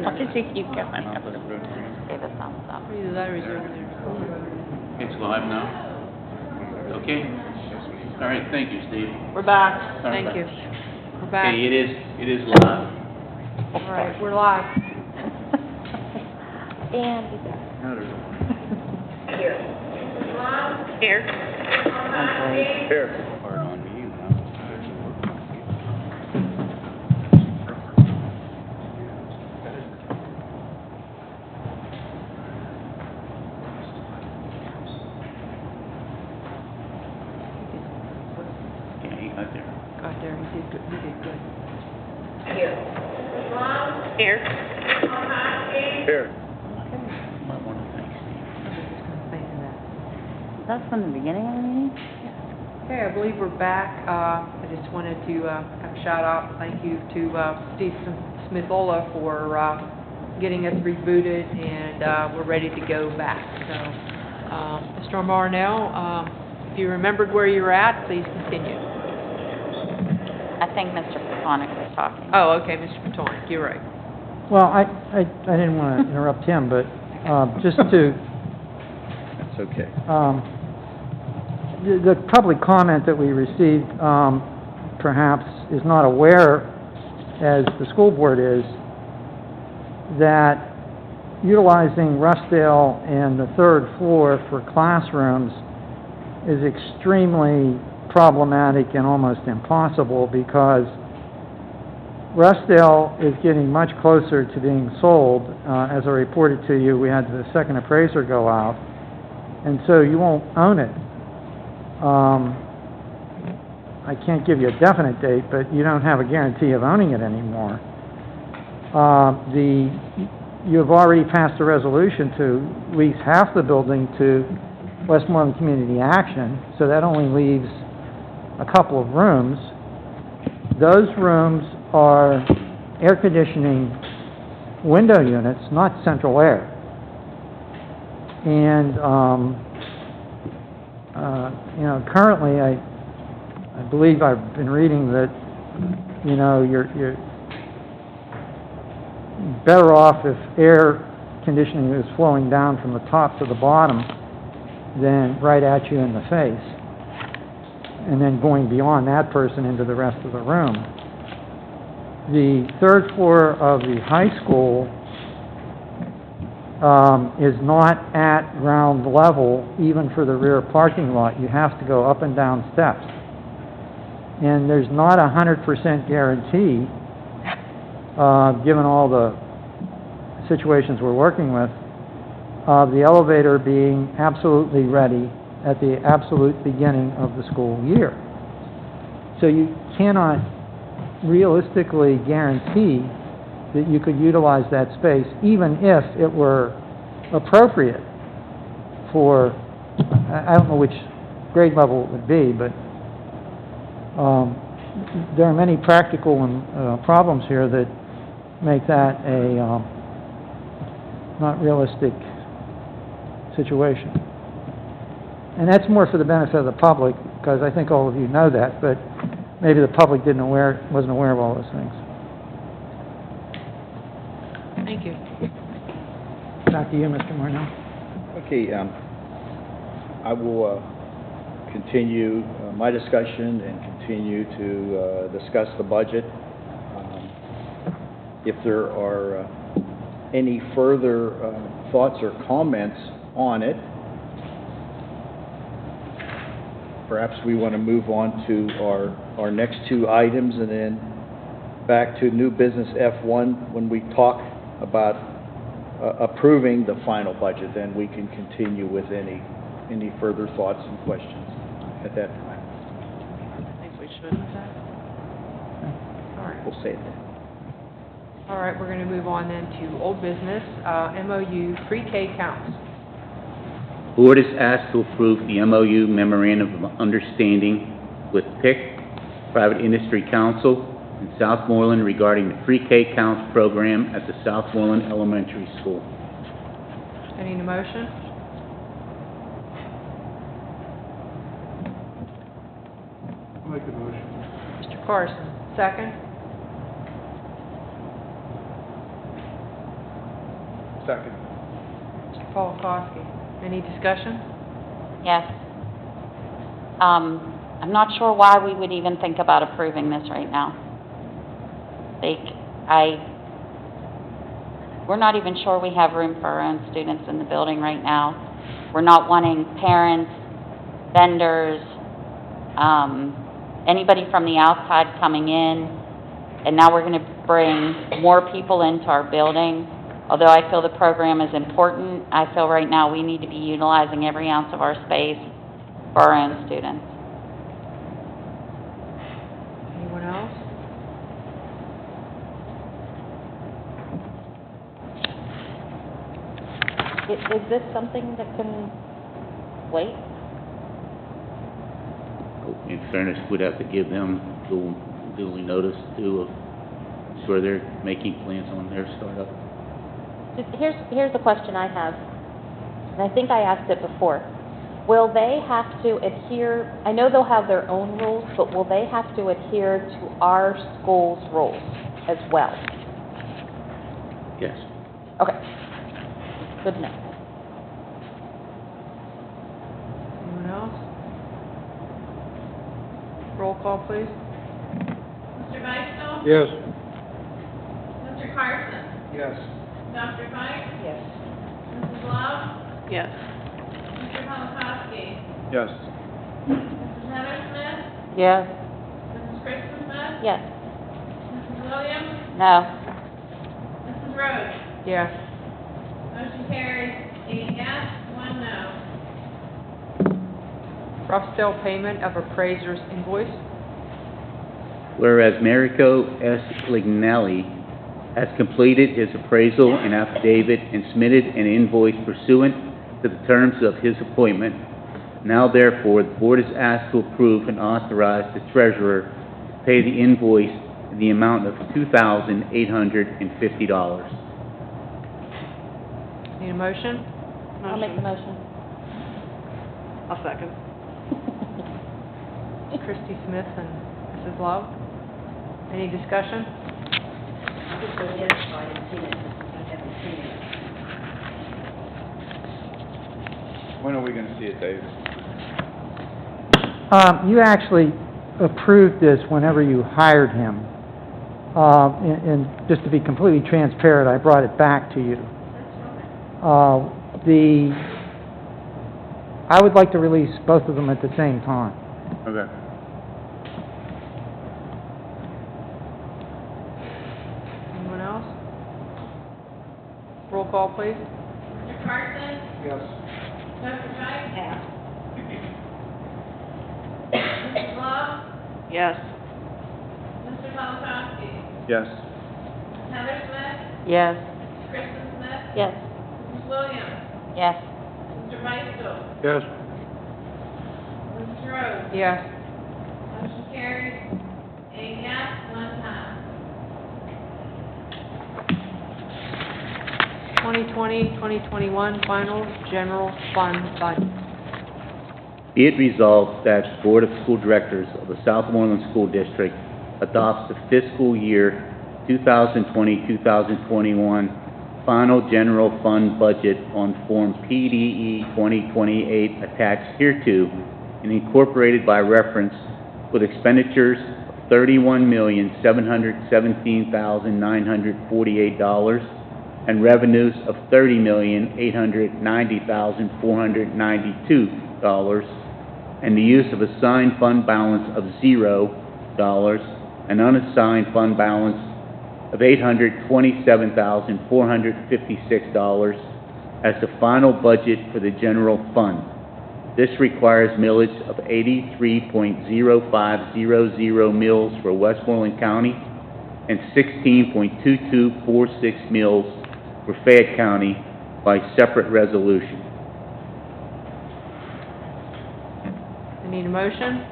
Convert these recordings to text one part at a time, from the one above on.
Why did you keep going? Gave a thumbs up. Either that or he's over there. It's live now? Okay. All right, thank you, Steve. We're back. All right. Thank you. We're back. Okay, it is live. All right, we're live. And Here. Here. Hard on me, you know. Yeah, he got there. Got there, he did good, he did good. Here. Here. Here. That's from the beginning of the meeting? Okay, I believe we're back. I just wanted to have a shout out, thank you to Steve Smithola for getting us rebooted, and we're ready to go back. So, Mr. Marnell, if you remembered where you were at, please continue. I think Mr. Patonic was talking. Oh, okay, Mr. Patonic, you're right. Well, I didn't want to interrupt him, but just to... That's okay. The public comment that we received perhaps is not aware, as the school board is, that utilizing Roughdale and the third floor for classrooms is extremely problematic and almost impossible, because Roughdale is getting much closer to being sold. As I reported to you, we had the second appraiser go out, and so you won't own it. I can't give you a definite date, but you don't have a guarantee of owning it anymore. You have already passed a resolution to lease half the building to Westmoreland Community Action, so that only leaves a couple of rooms. Those rooms are air conditioning window units, not central air. And, you know, currently, I believe I've been reading that, you know, you're better off if air conditioning is flowing down from the top to the bottom than right at you in the face, and then going beyond that person into the rest of the room. The third floor of the high school is not at ground level, even for the rear parking lot. You have to go up and down steps. And there's not 100% guarantee, given all the situations we're working with, of the elevator being absolutely ready at the absolute beginning of the school year. So you cannot realistically guarantee that you could utilize that space, even if it were appropriate for, I don't know which grade level it would be, but there are many practical problems here that make that a not realistic situation. And that's more for the benefit of the public, because I think all of you know that, but maybe the public wasn't aware of all those things. Thank you. Back to you, Mr. Marnell. Okay, I will continue my discussion and continue to discuss the budget. If there are any further thoughts or comments on it, perhaps we want to move on to our next two items, and then back to new business F1 when we talk about approving the final budget. Then we can continue with any further thoughts and questions at that time. I think we should. All right. We'll say that. All right, we're going to move on then to old business, MOU pre-K counts. Board is asked to approve the MOU Memorandum of Understanding with PIC, Private Industry Council, and Southmoreland regarding the pre-K counts program at the Southmoreland Elementary School. I need a motion. I'll make the motion. Mr. Carson, second. Second. Mr. Polakowski. Any discussion? Yes. I'm not sure why we would even think about approving this right now. We're not even sure we have room for our own students in the building right now. We're not wanting parents, vendors, anybody from the outside coming in, and now we're gonna bring more people into our building. Although I feel the program is important, I feel right now we need to be utilizing every ounce of our space for our own students. Anyone else? Is this something that can wait? In fairness, we'd have to give them duly notice to, sure they're making plans on their startup. Here's the question I have, and I think I asked it before. Will they have to adhere, I know they'll have their own rules, but will they have to adhere to our school's rules as well? Yes. Okay. Good to know. Anyone else? Roll call, please. Mr. Beistel? Yes. Mr. Carson? Yes. Dr. Pike? Yes. Mrs. Love? Yes. Mr. Polakowski? Yes. Mrs. Heather Smith? Yes. Mrs. Kristen Smith? Yes. Mrs. Williams? No. Mrs. Rhodes? Yes. Motion carries 8 yes, 1 no. Rough payment of appraiser's invoice. Whereas Marico S. Lignelli has completed his appraisal and affidavit and submitted an invoice pursuant to the terms of his appointment, now therefore, the board is asked to approve and authorize the treasurer to pay the invoice in the amount of $2,850. Need a motion? I'll make the motion. I'll second. Christy Smith and Mrs. Love. Any discussion? When are we gonna see it, Dave? You actually approved this whenever you hired him. And just to be completely transparent, I brought it back to you. I would like to release both of them at the same time. Okay. Anyone else? Roll call, please. Mr. Carson? Yes. Dr. Pike? Yes. Mrs. Love? Yes. Mr. Polakowski? Yes. Heather Smith? Yes. Kristen Smith? Yes. Mrs. Williams? Yes. Mr. Beistel? Yes. Mrs. Rhodes? Yes. Motion carries 8 yes, 1 no. 2020-2021 final general fund budget. Be it resolved that the Board of School Directors of the Southmoreland School District adopts the fiscal year 2020-2021 final general fund budget on Form PDE 2028 attached hereto and incorporated by reference with expenditures of $31,717,948 and revenues of $30,890,492 and the use of assigned fund balance of $0 and unassigned fund balance of $827,456 as the final budget for the general fund. This requires millage of 83.0500 mills for Westmoreland County and 16.2246 mills for Fayette County by separate resolution. I need a motion.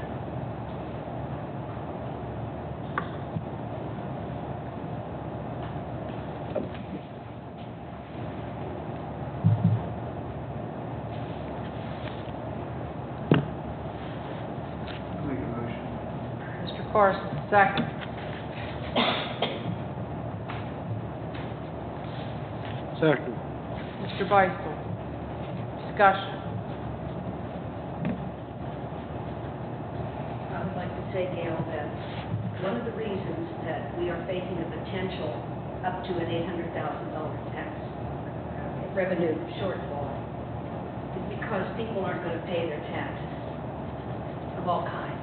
Make a motion. Mr. Carson, second. Second. Mr. Beistel? Discussion. I would like to say, Gail, that one of the reasons that we are facing a potential up to an $800,000 tax revenue shortfall is because people aren't going to pay their taxes of all kinds.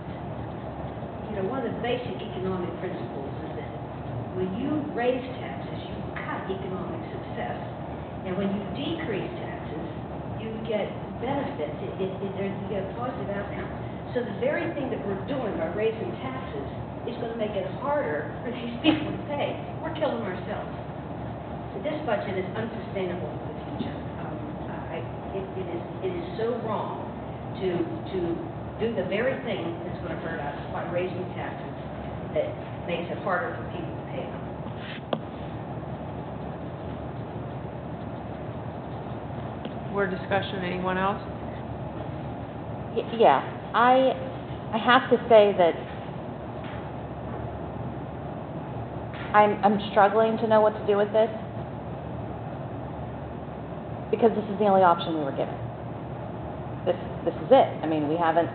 You know, one of the basic economic principles is that when you raise taxes, you cut economic success. And when you decrease taxes, you get benefits. You get a positive outcome. So the very thing that we're doing by raising taxes is going to make it harder for these people to pay. We're killing ourselves. So this budget is unsustainable for the future. It is so wrong to do the very thing that's going to hurt us by raising taxes that makes it harder for people to pay them. Word discussion, anyone else? Yeah, I have to say that I'm struggling to know what to do with this, because this is the only option we were given. This is it. I mean, we haven't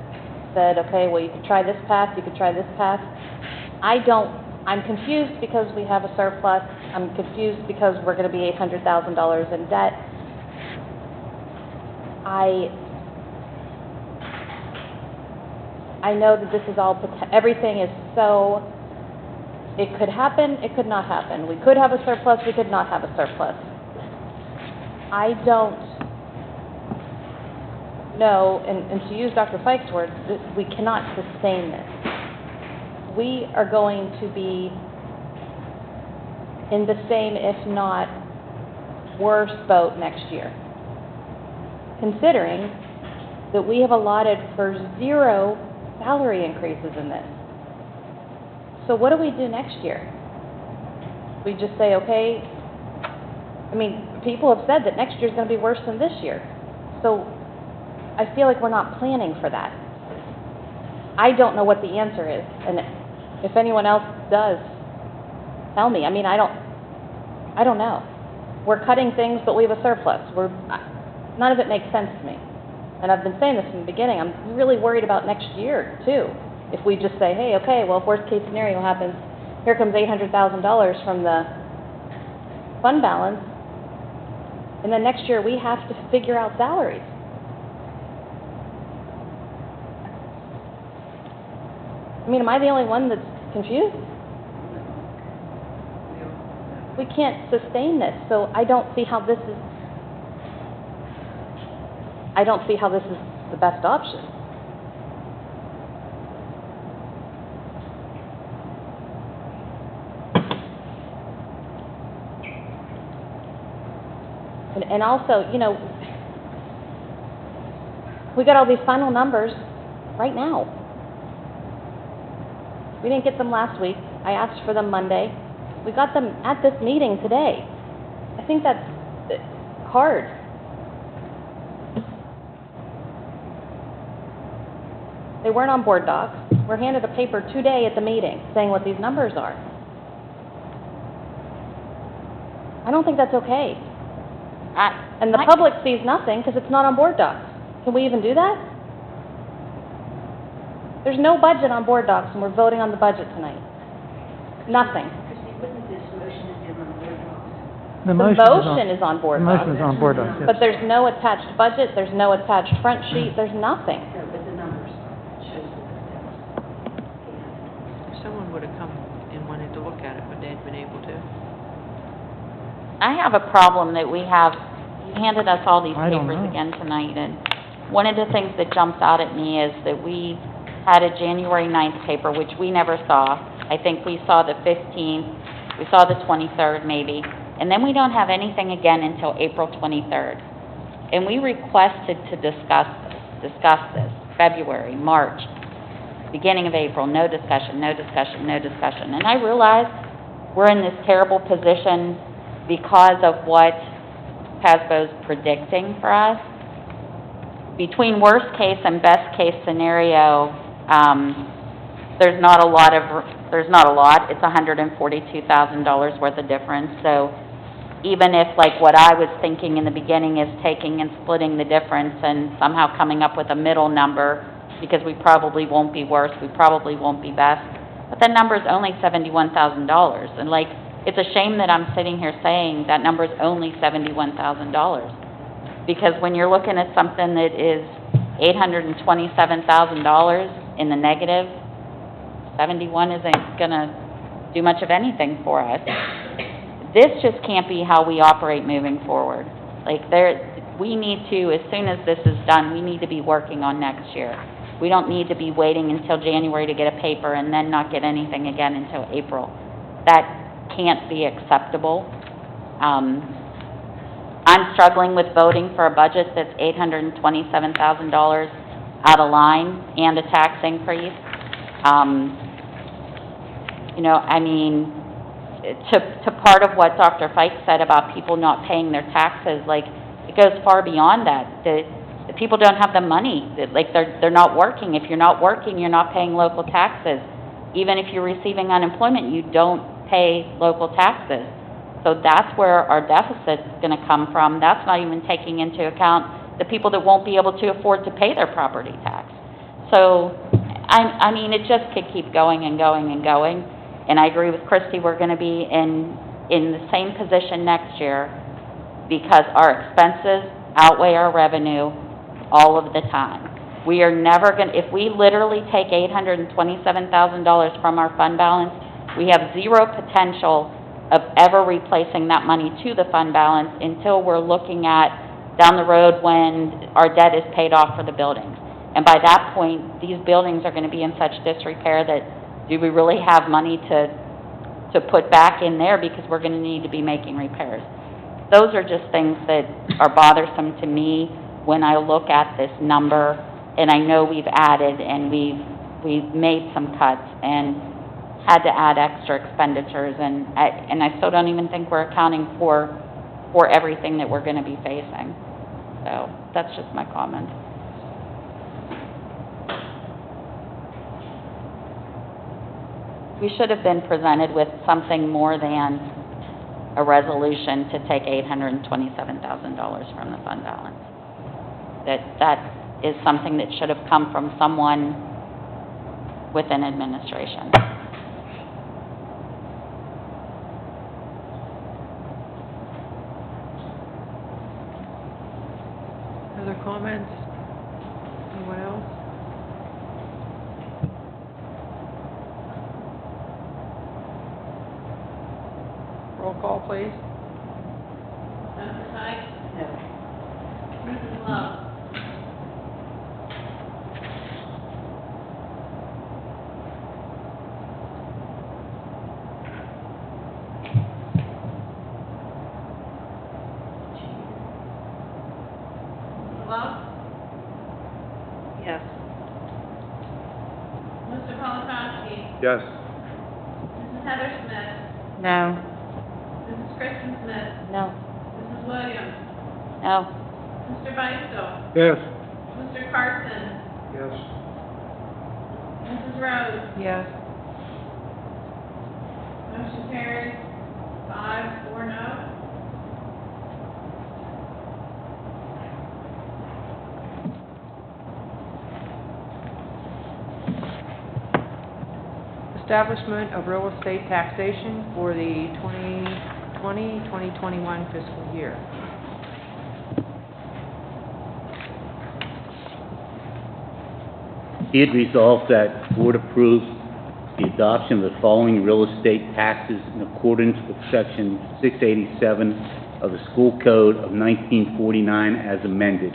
said, okay, well, you could try this path, you could try this path. I'm confused because we have a surplus. I'm confused because we're going to be $800,000 in debt. I know that this is all, everything is so, it could happen, it could not happen. We could have a surplus, we could not have a surplus. I don't know, and to use Dr. Fike's words, we cannot sustain this. We are going to be in the same, if not worse, boat next year, considering that we have allotted for 0 salary increases in this. So what do we do next year? We just say, okay, I mean, people have said that next year's going to be worse than this year. So I feel like we're not planning for that. I don't know what the answer is, and if anyone else does, tell me. I mean, I don't know. We're cutting things, but we have a surplus. None of it makes sense to me. And I've been saying this from the beginning. I'm really worried about next year, too. If we just say, hey, okay, well, if worst case scenario happens, here comes $800,000 from the fund balance, and then next year we have to figure out salaries. I mean, am I the only one that's confused? We can't sustain this, so I don't see how this is the best option. And also, you know, we got all these final numbers right now. We didn't get them last week. I asked for them Monday. We got them at this meeting today. I think that's hard. They weren't on board docs. We're handed a paper today at the meeting saying what these numbers are. I don't think that's okay. And the public sees nothing because it's not on board docs. Can we even do that? There's no budget on board docs, and we're voting on the budget tonight. Nothing. Christie, wouldn't this motion have been on board docs? The motion is on board The docs. motion is on board docs, yes. But there's no attached budget, there's no attached front sheet, there's nothing. No, but the numbers shows that If someone would have come and wanted to look at it, would they have been able to? I have a problem that we have, you handed us all these I don't papers know. again tonight, and one of the things that jumps out at me is that we had a January 9th paper, which we never saw. I think we saw the 15th, we saw the 23rd maybe, and then we don't have anything again until April 23rd. And we requested to discuss this, February, March, beginning of April, no discussion, no discussion, no discussion. And I realize we're in this terrible position because of what PASBO's predicting for us. Between worst case and best case scenario, there's not a lot, it's $142,000 worth of difference. So even if, like, what I was thinking in the beginning is taking and splitting the difference and somehow coming up with a middle number, because we probably won't be worse, we probably won't be best, but that number's only $71,000, and like, it's a shame that I'm sitting here saying that number's only $71,000, because when you're looking at something that is $827,000 in the negative, 71 isn't gonna do much of anything for us. This just can't be how we operate moving forward. Like, we need to, as soon as this is done, we need to be working on next year. We don't need to be waiting until January to get a paper and then not get anything again until April. That can't be acceptable. I'm struggling with voting for a budget that's $827,000 out of line and a tax increase. You know, I mean, to part of what Dr. Fike said about people not paying their taxes, like, it goes far beyond that. The people don't have the money. Like, they're not working. If you're not working, you're not paying local taxes. Even if you're receiving unemployment, you don't pay local taxes. So that's where our deficit's gonna come from. That's not even taking into account the people that won't be able to afford to pay their property tax. So, I mean, it just could keep going and going and going. And I agree with Christie, we're gonna be in the same position next year because our expenses outweigh our revenue all of the time. We are never gonna, if we literally take $827,000 from our fund balance, we have zero potential of ever replacing that money to the fund balance until we're looking at down the road when our debt is paid off for the buildings. And by that point, these buildings are gonna be in such disrepair that do we really have money to put back in there, because we're gonna need to be making repairs. Those are just things that are bothersome to me when I look at this number, and I know we've added and we've made some cuts and had to add extra expenditures, and I still don't even think we're accounting for everything that we're gonna be facing. So, that's just my comment. We should have been presented with something more than a resolution to take $827,000 from the fund balance. That is something that should have come from someone within administration. Other comments? Anyone else? Roll call, please. Dr. Sykes? No. Mrs. Love? Mrs. Love? Yes. Mr. Polakowski? Yes. Mrs. Heather Smith? No. Mrs. Kristen Smith? No. Mrs. Williams? No. Mr. Beistel? Yes. Mr. Carson? Yes. Mrs. Rhodes? Yes. Motion carries 5-4 no. Establishment of real estate taxation for the 2020-2021 fiscal year. Be it resolved that the Board approves the adoption of the following real estate taxes in accordance with Section 687 of the School Code of 1949 as amended.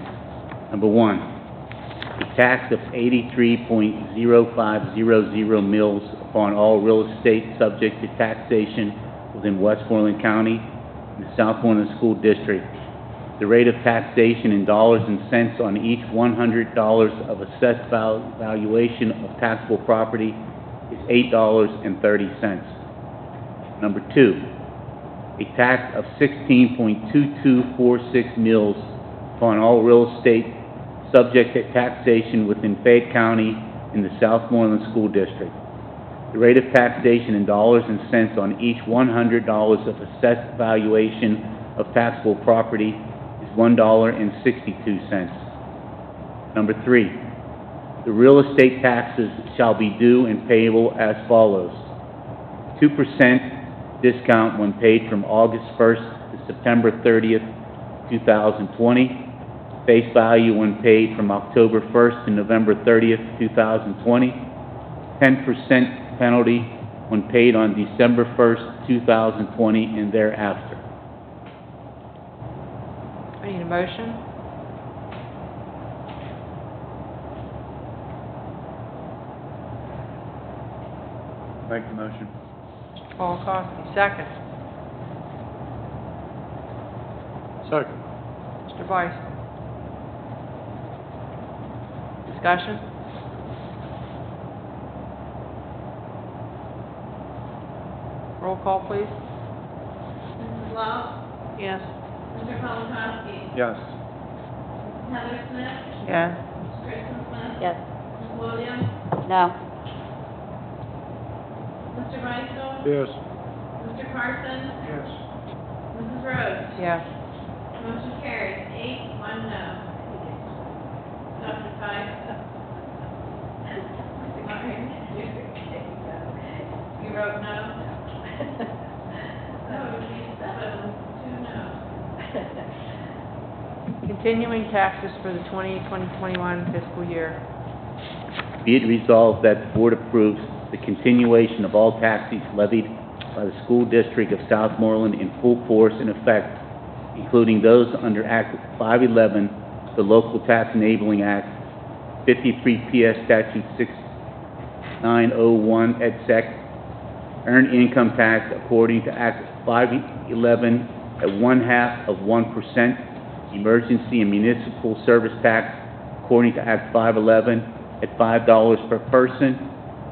Number one, a tax of 83.0500 mills upon all real estate subject to taxation within Westmoreland County and the Southmoreland School District. The rate of taxation in dollars and cents on each $100 of assessed valuation of taxable property is $8.30. Number two, a tax of 16.2246 mills upon all real estate subject to taxation within Fayette County in the Southmoreland School District. The rate of taxation in dollars and cents on each $100 of assessed valuation of taxable property is $1.62. Number 3, the real estate taxes shall be due and payable as follows: 2% discount when paid from August 1st to September 30th, 2020. Face value when paid from October 1st to November 30th, 2020. 10% penalty when paid on December 1st, 2020 and thereafter. I need a motion. Make the motion. Paul Coffey, second. Second. Mr. Weiss. Discussion? Roll call, please. Mrs. Love? Yes. Mr. Polakowski? Yes. Mrs. Heather Smith? Yes. Mrs. Kristen Smith? Yes. Mrs. Williams? No. Mr. Beistel? Yes. Mr. Carson? Yes. Mrs. Rhodes? Yes. Motion carries, 8, 1 no. Dr. Feist? You wrote no? No, it would be 7, 2 no. Continuing taxes for the 2020-21 fiscal year. Be it resolved that the Board approves the continuation of all taxes levied by the School District of Southmoreland in full force and effect, including those under Act 511, the Local Tax Enabling Act, 53 PS Statute 6901 et sec, earned income tax according to Act 511 at 1/2%, emergency and municipal service tax according to Act 511 at $5 per person,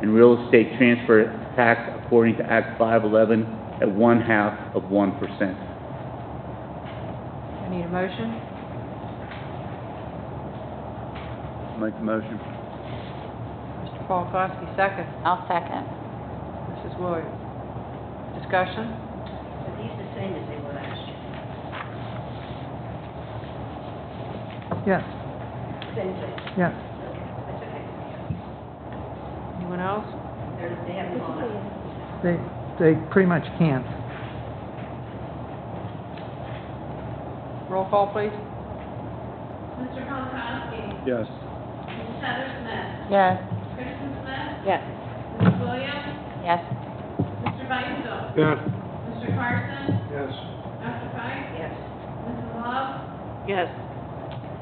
and real estate transfer tax according to Act 511 at 1/2%. I need a motion. Make the motion. Mr. Paul Coffey, second. I'll second. Mrs. Williams. Discussion? Are these the same as they were last year? Yes, Same thing? yes. That's okay. Anyone else? They haven't gone up. They pretty much can't. Roll call, please. Mr. Polakowski? Yes. Mrs. Heather Smith? Yes. Kristen Smith? Yes. Mrs. Williams? Yes. Mr. Beistel? Yes. Mr. Carson? Yes. Dr. Feist? Yes. Mrs. Love? Yes.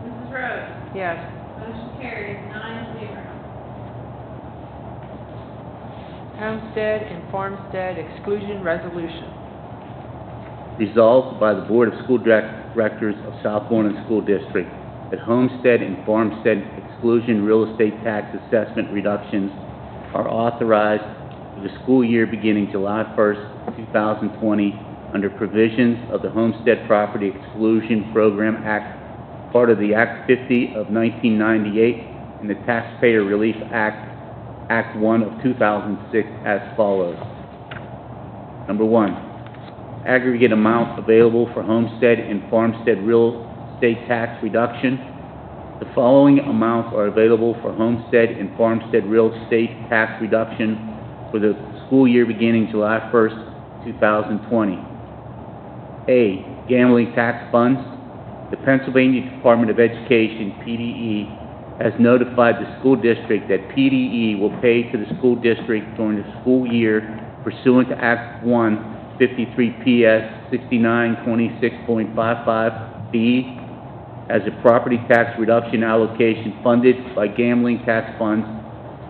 Mrs. Rhodes? Yes. Motion carries, 9-0. Homestead and Farmstead exclusion resolution. Resolved by the Board of School Directors of Southmoreland School District that homestead and farmstead exclusion real estate tax assessment reductions are authorized for the school year beginning July 1st, 2020, under provisions of the Homestead Property Exclusion Program Act, part of the Act 50 of 1998, and the Taxpayer Relief Act, Act 1 of 2006, as follows. Number 1, aggregate amount available for homestead and farmstead real estate tax reduction. The following amounts are available for homestead and farmstead real estate tax reduction for the school year beginning July 1st, 2020. A, gambling tax funds. The Pennsylvania Department of Education, PDE, has notified the school district that PDE will pay to the school district during the school year pursuant to Act 1, 53 PS 6926.55B as a property tax reduction allocation funded by gambling tax funds,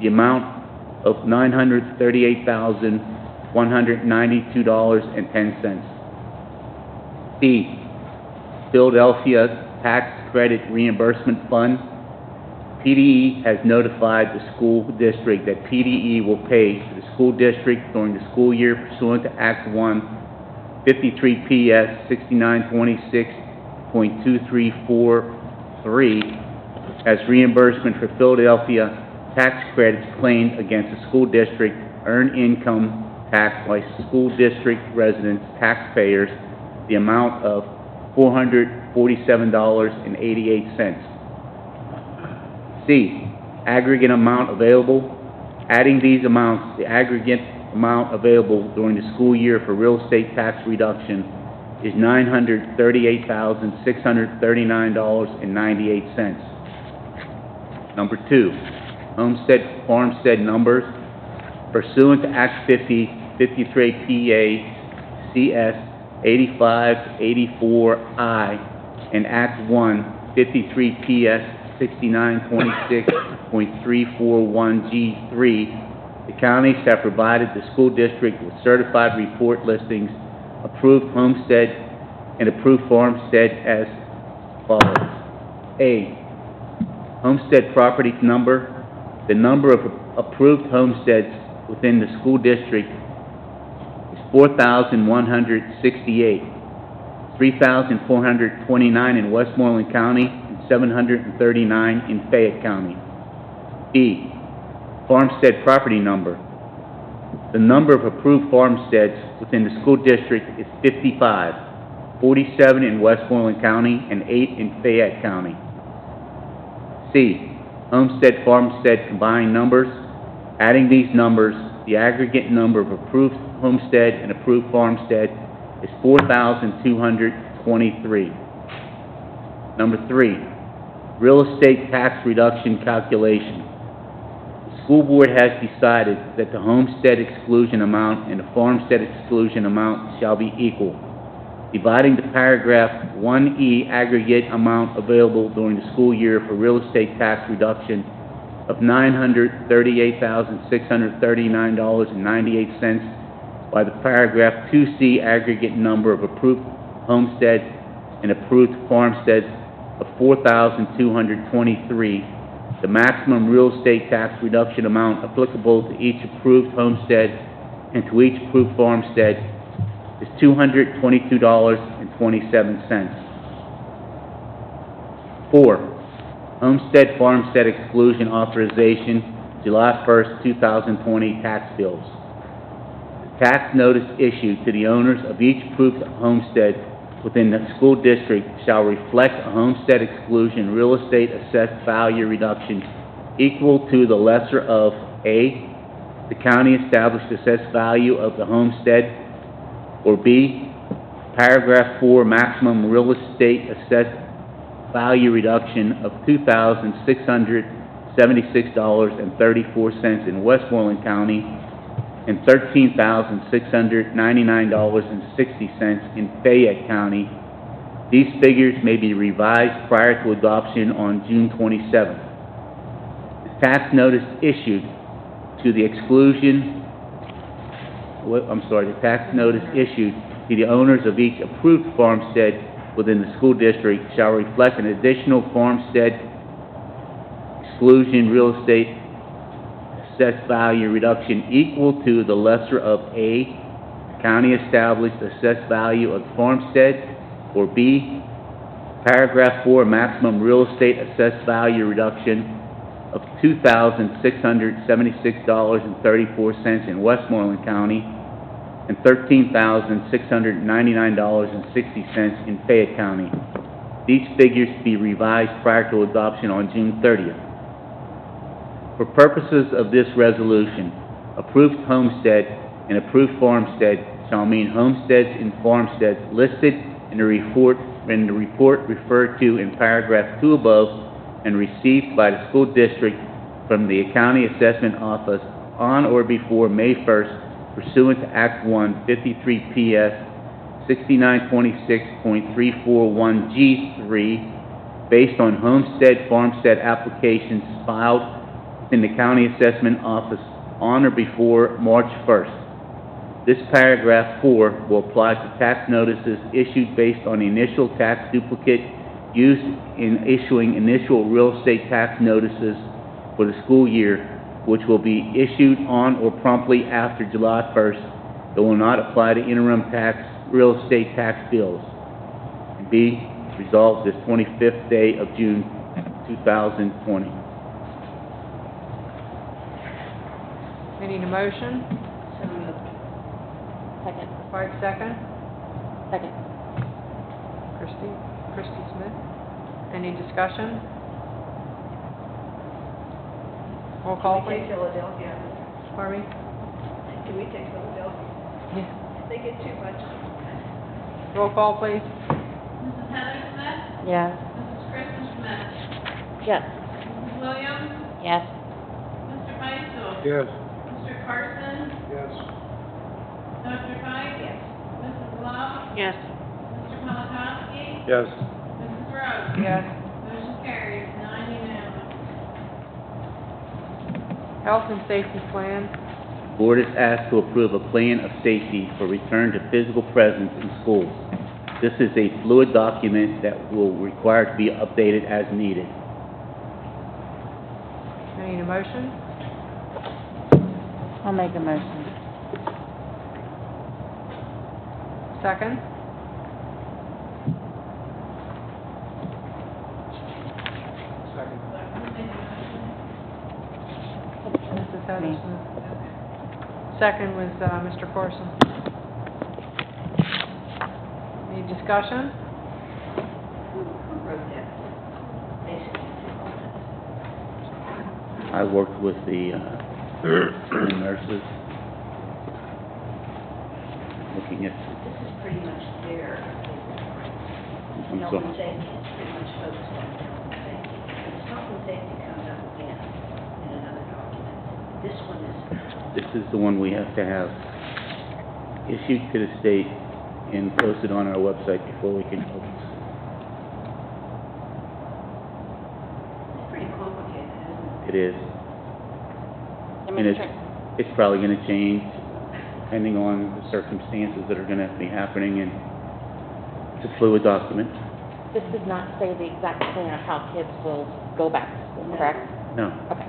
the amount of $938,192.10. B, Philadelphia Tax Credit Reimbursement Fund. PDE has notified the school district that PDE will pay to the school district during the school year pursuant to Act 1, 53 PS 6926.2343 as reimbursement for Philadelphia tax credits claimed against the school district earned income tax by school district residents, taxpayers, the amount of $447.88. C, aggregate amount available. Adding these amounts, the aggregate amount available during the school year for real estate tax reduction is $938,639.98. Number 2, homestead, farmstead numbers. Pursuant to Act 50, 53 PA, CS 8584I, and Act 1, 53 PS 6926.341G3, the counties have provided the school district with certified report listings, approved homestead, and approved farmstead as follows. A, homestead property number. The number of approved homesteads within the school district is 4,168, 3,429 in Westmoreland County, and 739 in Fayette County. B, farmstead property number. The number of approved farmsteads within the school district is 55, 47 in Westmoreland County, and 8 in Fayette County. C, homestead, farmstead combined numbers. Adding these numbers, the aggregate number of approved homestead and approved farmstead is 4,223. Number 3, real estate tax reduction calculation. The school board has decided that the homestead exclusion amount and the farmstead exclusion amount shall be equal. Dividing the paragraph 1E aggregate amount available during the school year for real estate tax reduction of $938,639.98 by the paragraph 2C aggregate number of approved homesteads and approved farmsteads of 4,223, the maximum real estate tax reduction amount applicable to each approved homestead and to each approved farmstead is $222.27. 4, homestead farmstead exclusion authorization, July 1st, 2020 tax bills. The tax notice issued to the owners of each approved homestead within the school district shall reflect a homestead exclusion real estate assessed value reduction equal to the lesser of A, the county established assessed value of the homestead, or B, paragraph 4, maximum real estate assessed value reduction of $2,676.34 in Westmoreland County and $13,699.60 in Fayette County. These figures may be revised prior to adoption on June 27th. The tax notice issued to the tax notice issued to the owners of each approved farmstead within the school district shall reflect an additional farmstead exclusion real estate assessed value reduction equal to the lesser of A, county established assessed value of farmstead, or B, paragraph 4, maximum real estate assessed value reduction of $2,676.34 in Westmoreland County and $13,699.60 in Fayette County. These figures to be revised prior to adoption on June 30th. For purposes of this resolution, approved homestead and approved farmstead shall mean homesteads and farmsteads listed in the report referred to in paragraph 2 above and received by the school district from the county assessment office on or before May 1st pursuant to Act 1, 53 PS 6926.341G3 based on homestead farmstead applications filed in the county assessment office on or before March 1st. This paragraph 4 will apply to tax notices issued based on the initial tax duplicate used in issuing initial real estate tax notices for the school year, which will be issued on or promptly after July 1st. It will not apply to interim real estate tax bills. And B, resolved this 25th day of June 2020. We need a motion? So moved. Second. Clark, second. Second. Chris Christie Smith. Any discussion? Roll call, Can we please. take Philadelphia? Pardon me? Can we take Philadelphia? Yeah. They get too much. Roll call, please. Mrs. Heather Smith? Yes. Mrs. Kristen Smith? Yes. Mrs. Williams? Yes. Mr. Beistel? Yes. Mr. Carson? Yes. Dr. Pike? Yes. Mrs. Love? Yes. Mr. Polakowski? Yes. Mrs. Rhodes? Yes. Motion carries, 9 unanimous. Health and safety plan. Board is asked to approve a plan of safety for return to physical presence in schools. This is a fluid document that will require to be updated as needed. I need a motion. I'll make a motion. Second. Mrs. Heather Me. Smith. Second was, Mr. Corson. Any discussion? Who wrote that? Basically. I worked with the nurses, looking at, This is pretty much their, I'm health sorry. and safety is pretty much focused on health and safety. And health and safety comes up again in another document. This one is, This is the one we have to have issued to the state and posted on our website before we can open. it's pretty complicated, isn't it? It is. And it's probably gonna change depending on the circumstances that are gonna be happening, and it's a fluid document. This does not say the exact plan of how kids will go back to school, correct? No, Okay.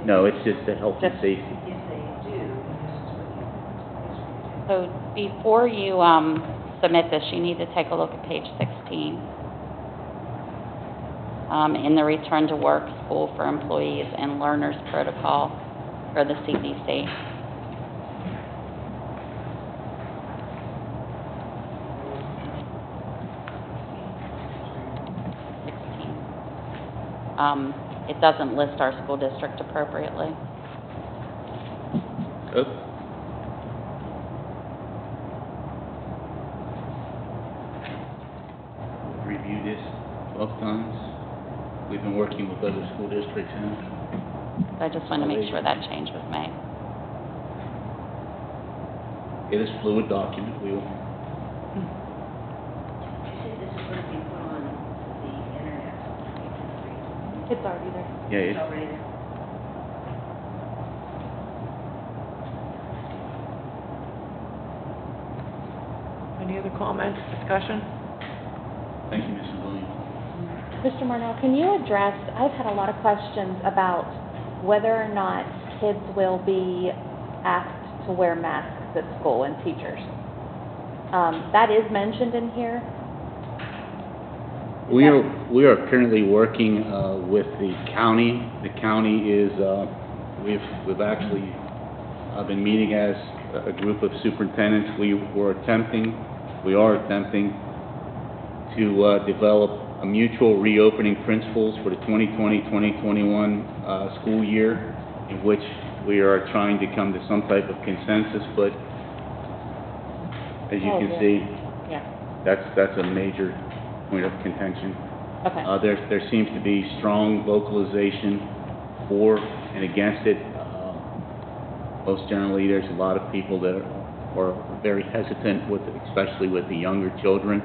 no, it's just the health and Just- safety. If they do, this is what you, So before you, submit this, you need to take a look at page 16. In the return to work school for employees and learners protocol for the CDC. It doesn't list our school district appropriately. Oh. Review this 12 times. We've been working with other school districts and So I just want to make sure that change was made. it is a fluid document. We will, you say this is going to be put on the internet. It's already there. yeah, It's it's, already there. Any other comments, discussion? thank you, Mrs. Williams. Mr. Marnell, can you address, I've had a lot of questions about whether or not kids will be asked to wear masks at school and teachers. That is mentioned in here. We are currently working with the county. The county is, we've actually been meeting as a group of superintendents. We are attempting to develop a mutual reopening principles for the 2020-2021 school year, in which we are trying to come to some type of consensus, but as you can see, Yeah, that's a major point of contention. okay. There seems to be strong vocalization for and against it. Most generally, there's a lot of people that are very hesitant with, especially with the younger children.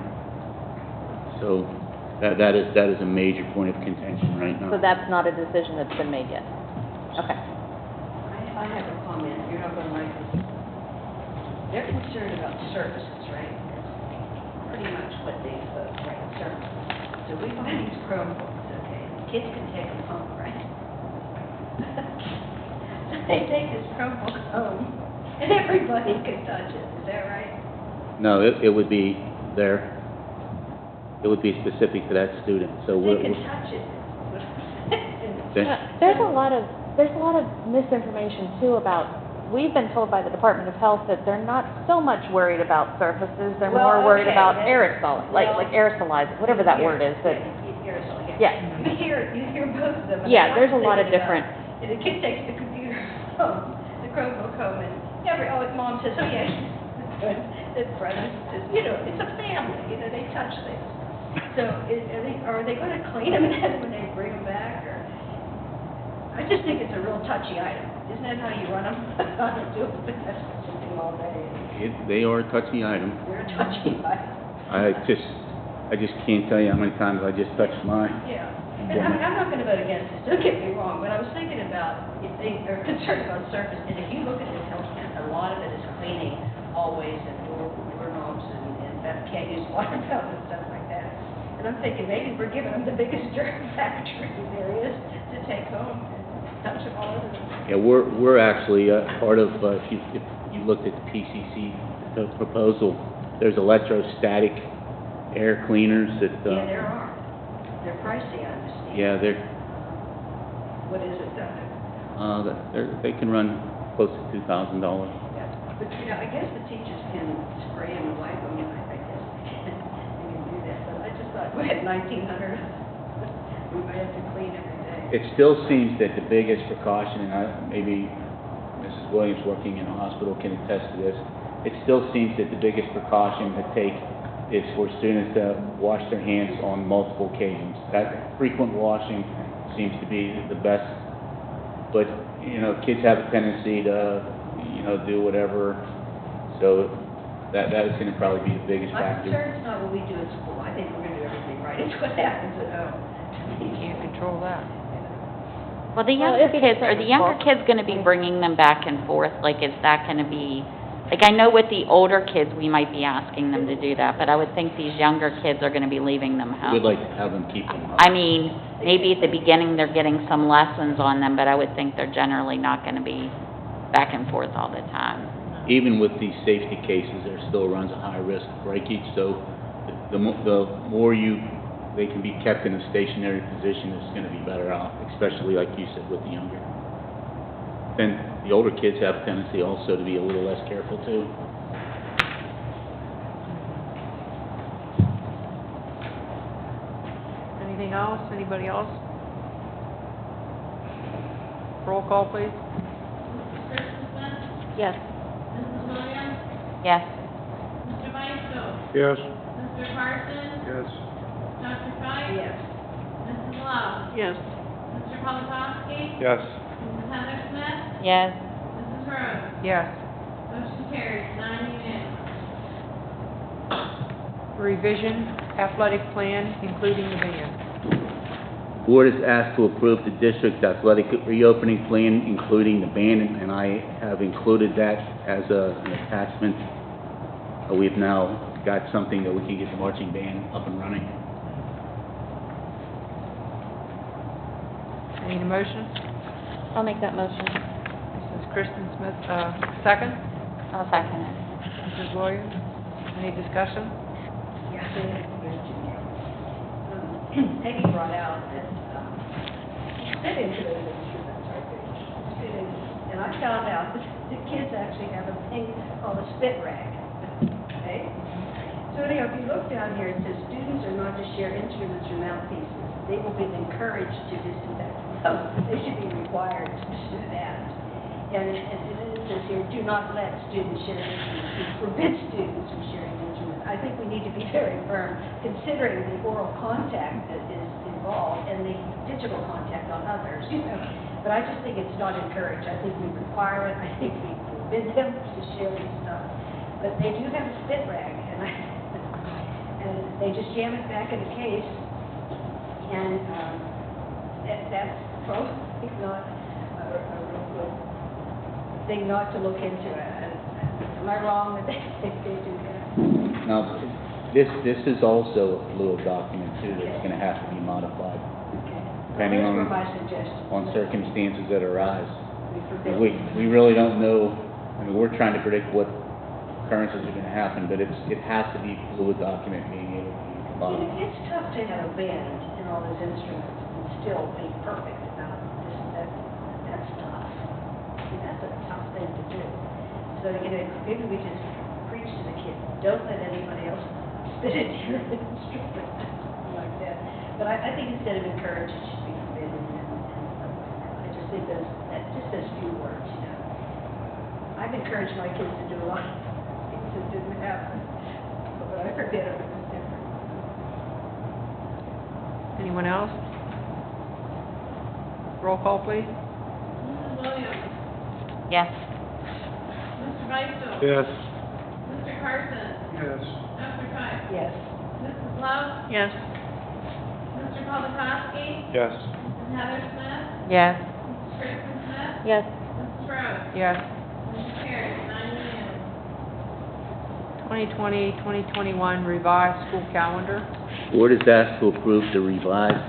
So that is a major point of contention right now. So that's not a decision that's been made yet? Okay. I have a comment, you're not going to like this. They're concerned about services, right? That's pretty much what they vote, right, services. So we buy these Chromebooks, okay, kids can take them home, right? They take this Chromebook home, and everybody can touch it, is that right? No, it would be there. It would be specific to that student, so They we're, can touch it. Okay. There's a lot of misinformation too about we've been told by the Department of Health that they're not so much worried about surfaces, they're Well, more worried okay, about then- aerosol, like well- aerosolize, whatever that word is, that, Aerosol, yeah. You hear both of them. and Yeah, I'm there's a lot of thinking different- about, and the kid takes the computer home, the Chromebook home, and mom says, oh, yeah, she's good. The brother says, it's a family, they touch things. So are they going to clean them then when they bring them back, or? I just think it's a real touchy item. Isn't that how you run them? I don't do it, but that's what you do all day. They are a touchy item. They're a touchy item. I just can't tell you how many times I just touched mine. Yeah, and I'm not gonna vote against this, don't get me wrong, but I was thinking about, if they are concerned about surface, and if you look at this health camp, a lot of it is cleaning hallways and doorknobs and that can't use water fountains and stuff like that. And I'm thinking, maybe we're giving them the biggest germ factory there is to take home and touch them all over them. Yeah, we're actually part of, if you looked at the PCC the proposal, there's electrostatic air cleaners that, Yeah, there are. They're pricey, I understand. yeah, What is it, they can run close to $2,000. Yeah, but I guess the teachers can spray them and wipe them, I guess they can do that, but I just thought, we had 1,900, we might have to clean every day. It still seems that the biggest precaution, and maybe Mrs. Williams working in a hospital can attest to this, it still seems that the biggest precaution to take is for students to wash their hands on multiple occasions. That frequent washing seems to be the best, but, kids have a tendency to, do whatever, so that is gonna probably be the biggest My factor. concern's not what we do at school, I think we're gonna do everything right, it's what happens at home. You can't control that. Well, the younger kids, are the younger kids gonna be bringing them back and forth? Like, is that gonna be, like, I know with the older kids, we might be asking them to do that, but I would think these younger kids are gonna be leaving them home. We'd like to have them keep them up. I mean, maybe at the beginning, they're getting some lessons on them, but I would think they're generally not gonna be back and forth all the time. Even with these safety cases, there still runs a high risk of breakage, so the more they can be kept in a stationary position, it's gonna be better off, especially like you said with the younger. Then the older kids have a tendency also to be a little less careful too. Anything else? Anybody else? Roll call, please. Mrs. Smith? Yes. Mrs. Williams? Yes? Mr. Beistel? Yes. Mr. Parsons? Yes. Dr. Cox? Yes. Mrs. Love? Yes. Mr. Polakowski? Yes. Mrs. Heather Smith? Yes? Mrs. Rhodes? Yes. Motion carries, 9 unanimous. Revision athletic plan, including the band. Board is asked to approve the district's athletic reopening plan, including the band, and I have included that as an attachment. We've now got something that we can get the marching band up and running. Need a motion? I'll make that motion. This is Kristen Smith, second. I'll second it. Mrs. Williams, any discussion? Yeah, Peggy brought out that, fit into those instruments, right there. Fit in. And I found out that the kids actually have a thing called a spit rag, okay? So anyhow, if you look down here, it says students are not to share instruments or mouthpieces. They will be encouraged to disinfect them. They should be required to do that. And it says here, do not let students share instruments. We forbid students from sharing instruments. I think we need to be very firm, considering the oral contact that is involved and the digital contact on others, But I just think it's not encouraged. I think we require it. I think we forbid them to share this stuff. But they do have a spit rag, and they just jam it back in the case, and that's probably not a real good thing not to look into. Am I wrong that they do that? Now, this is also a fluid document too, that's gonna have to be modified, Okay. depending Well, those were on, my suggestions. on circumstances that arise. We forbid. We really don't know, we're trying to predict what occurrences are gonna happen, but it has to be a fluid document being able to be modified. It's tough to have a band and all those instruments and still be perfect about this, that's tough. See, that's that's a tough thing to do. So, maybe we just preach to the kids, don't let anybody else spit into your instrument, something like that. But I think instead of encourage, it should be forbidden and stuff like that. I just think just those few words, I've encouraged my kids to do a lot of things that didn't happen, but when I forbid them, it was different. Anyone else? Roll call, please. Mrs. Williams. Yes. Mr. Beistel. Yes. Mr. Carson. Yes. Dr. Cox. Yes. Mrs. Love. Yes. Mr. Polakowski. Yes. Mrs. Heather Smith. Yes. Mrs. Kristen Smith. Yes. Mrs. Rhodes. Yes. Motion carries, 9 unanimous. 2020-2021 revised school calendar. Board is asked to approve the revised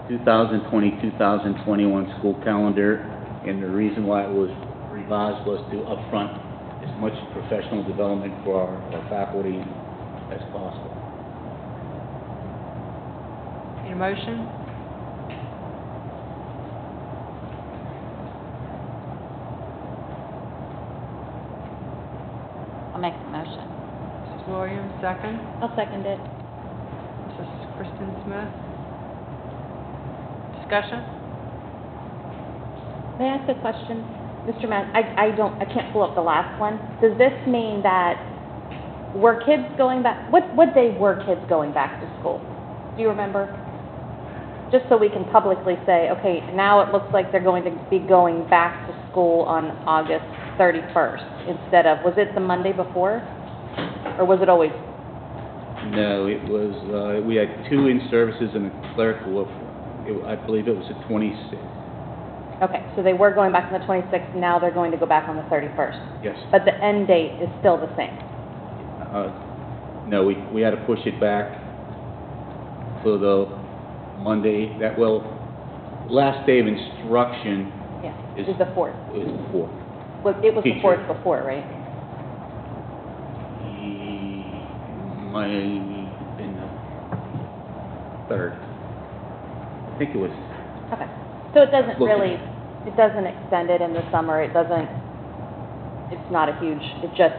2020-2021 school calendar, and the reason why it was revised was to upfront as much professional development for our faculty as possible. Need a motion? I'll make the motion. Mrs. Williams, second. I'll second it. Mrs. Kristen Smith. Discussion? May I ask a question? Mr. Mann, I can't pull up the last one. Does this mean that were kids going back, what day were kids going back to school? Do you remember? Just so we can publicly say, okay, now it looks like they're going to be going back to school on August 31st instead of, was it the Monday before? Or was it always? No, it was, we had 2 in-services and a clerical, I believe it was the 26th. Okay, so they were going back on the 26th, now they're going to go back on the 31st. Yes. But the end date is still the same. No, we had to push it back for the Monday, last day of instruction Yeah, is is the 4th. is the 4th. It was the Teacher. 4th before, right? Might have been the 3rd. I think it was, Okay. So it doesn't Looking. really, it doesn't extend it in the summer, it's not a huge, it just,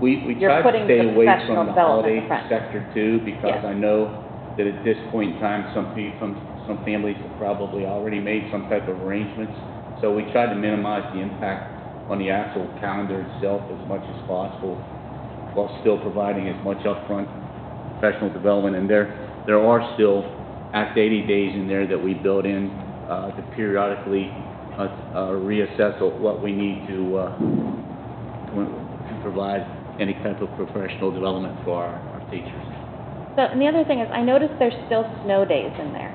we You're tried to putting stay the away professional from the development holiday in front. sector too, because Yes. I know that at this point in time, some families have probably already made some type of arrangements. So we tried to minimize the impact on the actual calendar itself as much as possible, while still providing as much upfront professional development. And there are still Act 80 days in there that we build in to periodically reassess what we need to provide any type of professional development for our teachers. so, and the other thing is, I noticed there's still snow days in there.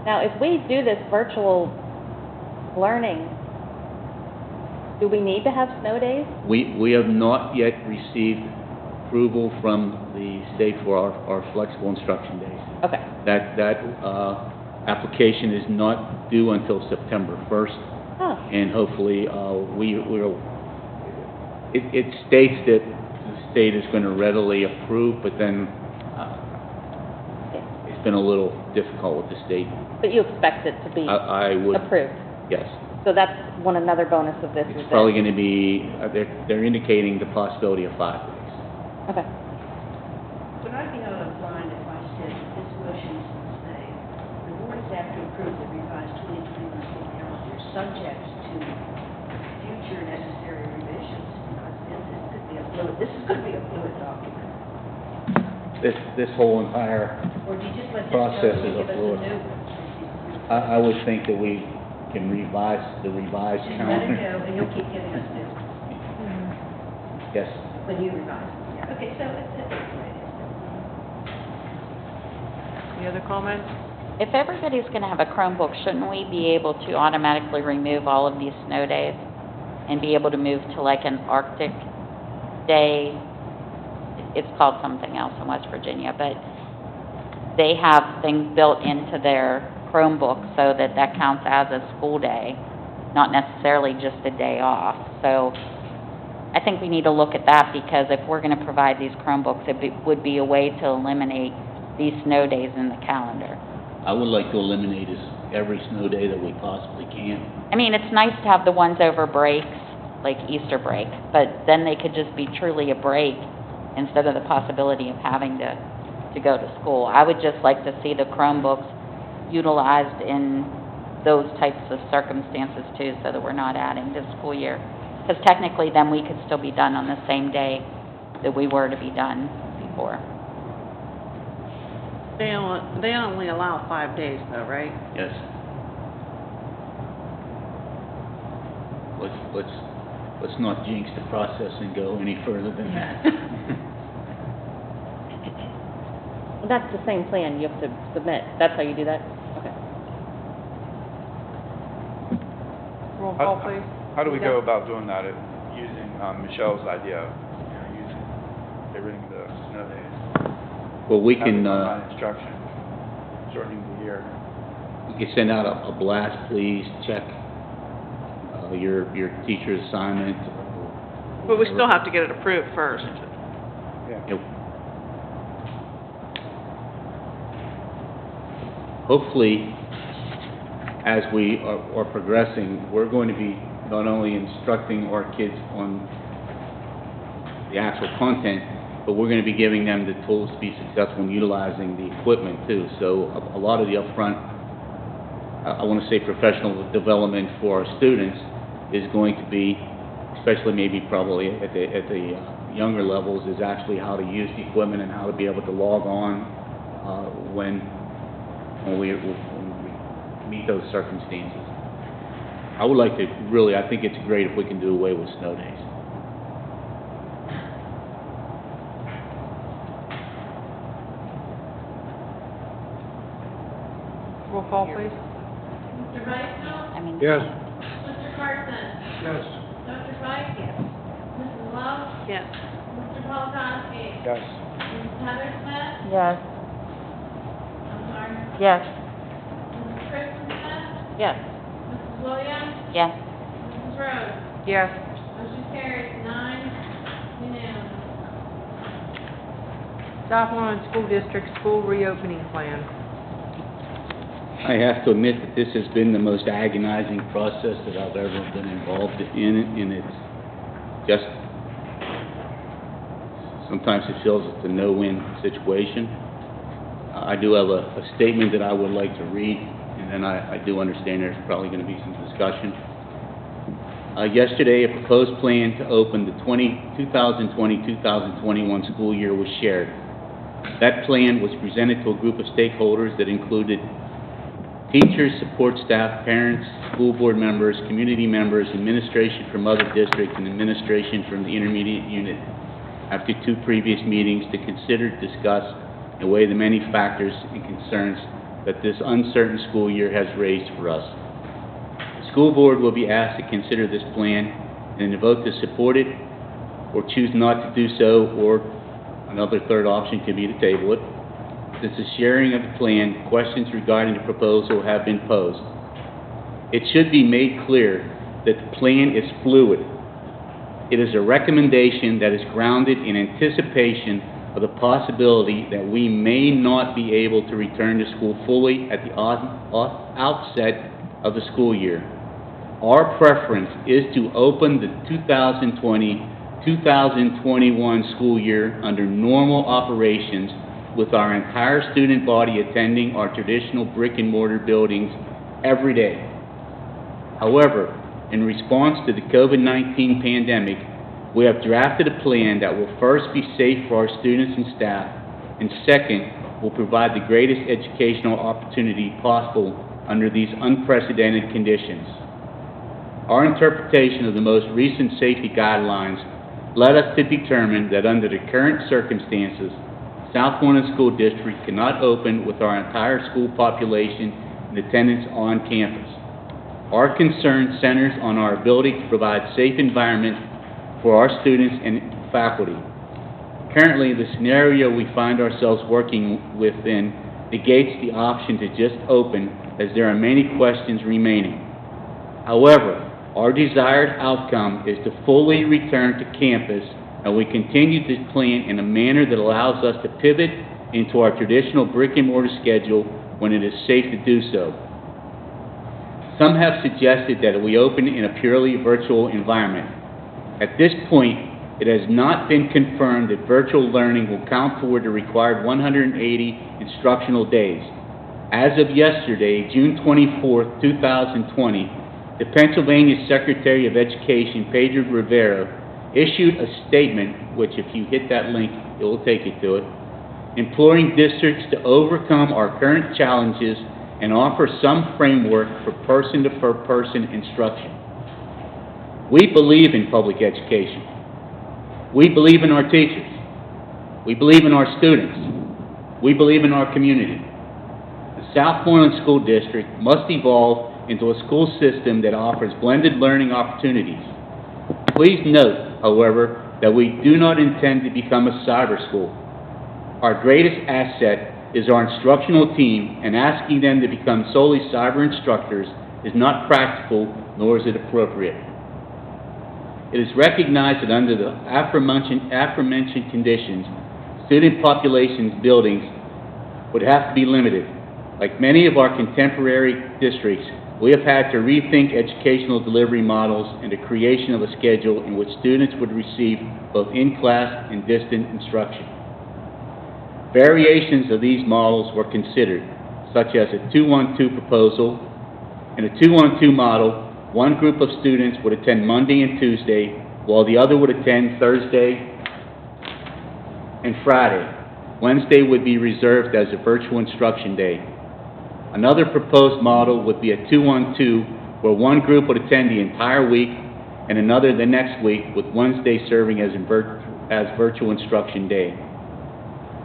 Now, if we do this virtual learning, do we need to have snow days? We have not yet received approval from the state for our flexible instruction days. Okay, That application is not due until September 1st, oh, and hopefully, it states that the state is going to readily approve, but then it's been a little difficult with the state. but you expect it to be I would, approved? yes. So that's another bonus of this, is It's that? probably going to be, they're indicating the possibility of 5 days. Okay, Would I be out of line if I said that this motion is to say, the board is asked to approve the revised 2021 school calendar subject to future necessary revisions? Because this is going to be a fluid document. This whole entire, Or do you just let this go Process and is give us a fluid. new one? I would think that we can revise the revised Just let it calendar. go and you'll keep giving us new Yes. when you revise. Yeah. Okay, so it's the way it is. Any other comments? If everybody's going to have a Chromebook, shouldn't we be able to automatically remove all of these snow days and be able to move to like an Arctic day? It's called something else in West Virginia, but they have things built into their Chromebook so that counts as a school day, not necessarily just a day off. So I think we need to look at that, because if we're going to provide these Chromebooks, would be a way to eliminate these snow days in the calendar. I would like to eliminate every snow day that we possibly can. I mean, it's nice to have the ones over breaks, like Easter break, but then they could just be truly a break instead of the possibility of having to go to school. I would just like to see the Chromebooks utilized in those types of circumstances too, so that we're not adding to the school year. Because technically, then we could still be done on the same day that we were to be done before. They only allow 5 days though, right? Yes. Let's not jinx the process and go any further than that. Well, that's the same plan you have to submit. That's how you do that? Okay. Roll call, please. How do we go about doing that, using Michelle's idea, get rid of the snow days? Well, we can, Having online instruction, shortening the year. we can send out a blast, please, check, your teacher's assignment. But we still have to get it approved first. Yeah. Yep. Hopefully, as we are progressing, we're going to be not only instructing our kids on the actual content, but we're going to be giving them the tools to be successful in utilizing the equipment too. So a lot of the upfront, I want to say professional development for our students is going to be, especially maybe probably at the younger levels, is actually how to use the equipment and how to be able to log on when we meet those circumstances. I would like to really, I think it's great if we can do away with snow days. Roll call, please. Mr. Weissfeld? I mean, Yes. Mr. Carson? Yes. Dr. White? Yes. Mrs. Love? Yes. Mr. Polakowski? Yes. Mrs. Heather Smith? Yes. I'm sorry. Yes. Mrs. Kristen Smith? Yes. Mrs. Williams? yes. Mrs. Rhodes? Yes. Motion carries 9, unanimous. Southmoreland School District School Reopening Plan. I have to admit that this has been the most agonizing process that I've ever been involved in, and it's just, sometimes it feels it's a no-win situation. I do have a statement that I would like to read, and then I do understand there's probably going to be some discussion. Yesterday, a proposed plan to open the 2020-2021 school year was shared. That plan was presented to a group of stakeholders that included teachers, support staff, parents, school board members, community members, administration from other districts, and administration from the intermediate unit after 2 previous meetings to consider, discuss, and weigh the many factors and concerns that this uncertain school year has raised for us. The school board will be asked to consider this plan and to vote to support it or choose not to do so, or another third option could be to table it. Since the sharing of the plan, questions regarding the proposal have been posed. It should be made clear that the plan is fluid. It is a recommendation that is grounded in anticipation of the possibility that we may not be able to return to school fully at the outset of the school year. Our preference is to open the 2020-2021 school year under normal operations, with our entire student body attending our traditional brick-and-mortar buildings every day. However, in response to the COVID-19 pandemic, we have drafted a plan that will first be safe for our students and staff, and second, will provide the greatest educational opportunity possible under these unprecedented conditions. Our interpretation of the most recent safety guidelines led us to determine that under the current circumstances, Southmoreland School District cannot open with our entire school population in attendance on campus. Our concern centers on our ability to provide safe environment for our students and faculty. Currently, the scenario we find ourselves working within negates the option to just open, as there are many questions remaining. However, our desired outcome is to fully return to campus, and we continue to plan in a manner that allows us to pivot into our traditional brick-and-mortar schedule when it is safe to do so. Some have suggested that we open in a purely virtual environment. At this point, it has not been confirmed that virtual learning will count toward the required 180 instructional days. As of yesterday, June 24th, 2020, the Pennsylvania Secretary of Education, Pedro Rivera, issued a statement, which if you hit that link, it will take you to it, imploring districts to overcome our current challenges and offer some framework for person-to-person instruction. We believe in public education. We believe in our teachers. We believe in our students. We believe in our community. The Southmoreland School District must evolve into a school system that offers blended learning opportunities. Please note, however, that we do not intend to become a cyber school. Our greatest asset is our instructional team, and asking them to become solely cyber instructors is not practical, nor is it appropriate. It is recognized that under the aforementioned conditions, student populations buildings would have to be limited. Like many of our contemporary districts, we have had to rethink educational delivery models and the creation of a schedule in which students would receive both in-class and distant instruction. Variations of these models were considered, such as a 2-1-2 proposal. In a 2-1-2 model, one group of students would attend Monday and Tuesday, while the other would attend Thursday and Friday. Wednesday would be reserved as a virtual instruction day. Another proposed model would be a 2-1-2, where one group would attend the entire week and another the next week, with Wednesday serving as virtual instruction day.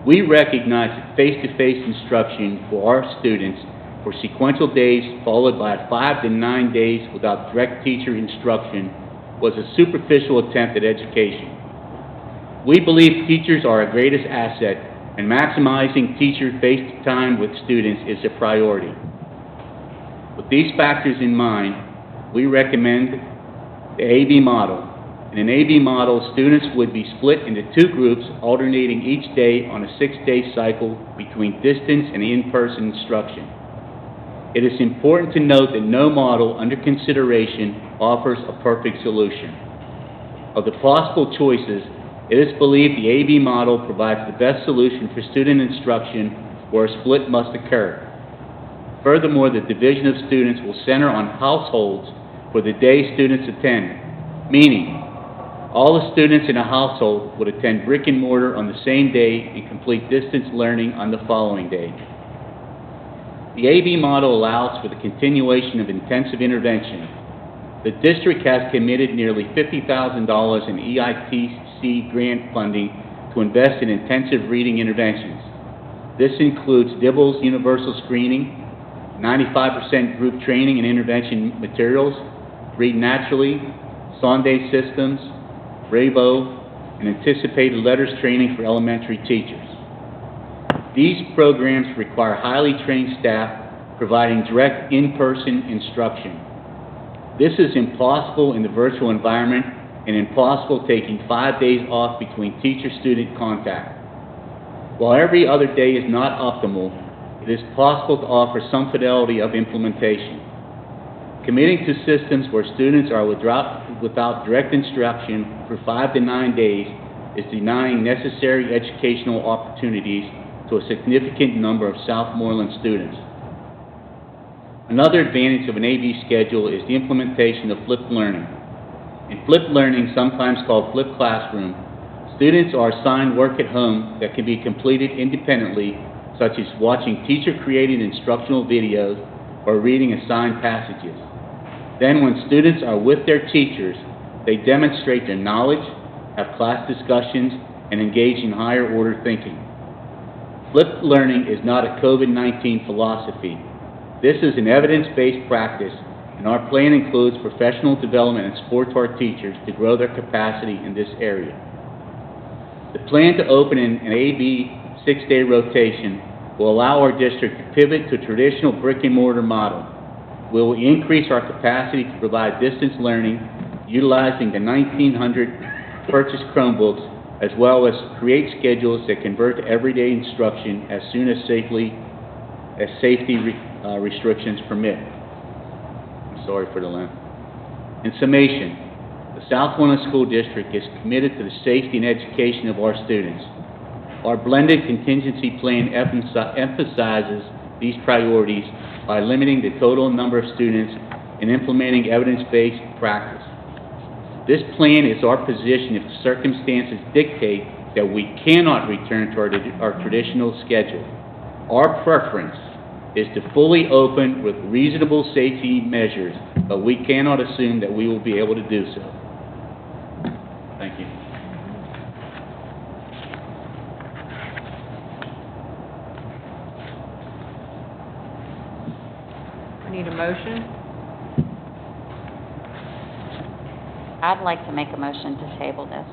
We recognize that face-to-face instruction for our students for sequential days followed by 5 to 9 days without direct teacher instruction was a superficial attempt at education. We believe teachers are our greatest asset, and maximizing teacher face time with students is a priority. With these factors in mind, we recommend the AB model. In an AB model, students would be split into 2 groups, alternating each day on a 6-day cycle between distance and in-person instruction. It is important to note that no model under consideration offers a perfect solution. Of the possible choices, it is believed the AB model provides the best solution for student instruction where a split must occur. Furthermore, the division of students will center on households for the day students attend, meaning all the students in a household would attend brick and mortar on the same day and complete distance learning on the following day. The AB model allows for the continuation of intensive intervention. The district has committed nearly $50,000 in EITC grant funding to invest in intensive reading interventions. This includes DIBELS universal screening, 95% group training and intervention materials, Read Naturally, Sonday systems, RABO, and anticipated letters training for elementary teachers. These programs require highly trained staff providing direct in-person instruction. This is impossible in the virtual environment and impossible taking 5 days off between teacher-student contact. While every other day is not optimal, it is possible to offer some fidelity of implementation. Committing to systems where students are without direct instruction for 5 to 9 days is denying necessary educational opportunities to a significant number of Southmoreland students. Another advantage of an AB schedule is the implementation of flipped learning. In flipped learning, sometimes called flipped classroom, students are assigned work at home that can be completed independently, such as watching teacher-created instructional videos or reading assigned passages. Then, when students are with their teachers, they demonstrate their knowledge, have class discussions, and engage in higher-order thinking. Flipped learning is not a COVID-19 philosophy. This is an evidence-based practice, and our plan includes professional development and support to our teachers to grow their capacity in this area. The plan to open an AB 6-day rotation will allow our district to pivot to a traditional brick-and-mortar model. We will increase our capacity to provide distance learning utilizing the 1,900 purchased Chromebooks, as well as create schedules that convert to everyday instruction as soon as safety restrictions permit. I'm sorry for the length. In summation, The Southmoreland School District is committed to the safety and education of our students. Our blended contingency plan emphasizes these priorities by limiting the total number of students and implementing evidence-based practice. This plan is our position if circumstances dictate that we cannot return to our traditional schedule. Our preference is to fully open with reasonable safety measures, but we cannot assume that we will be able to do so. Thank you. We need a motion. I'd like to make a motion to table this.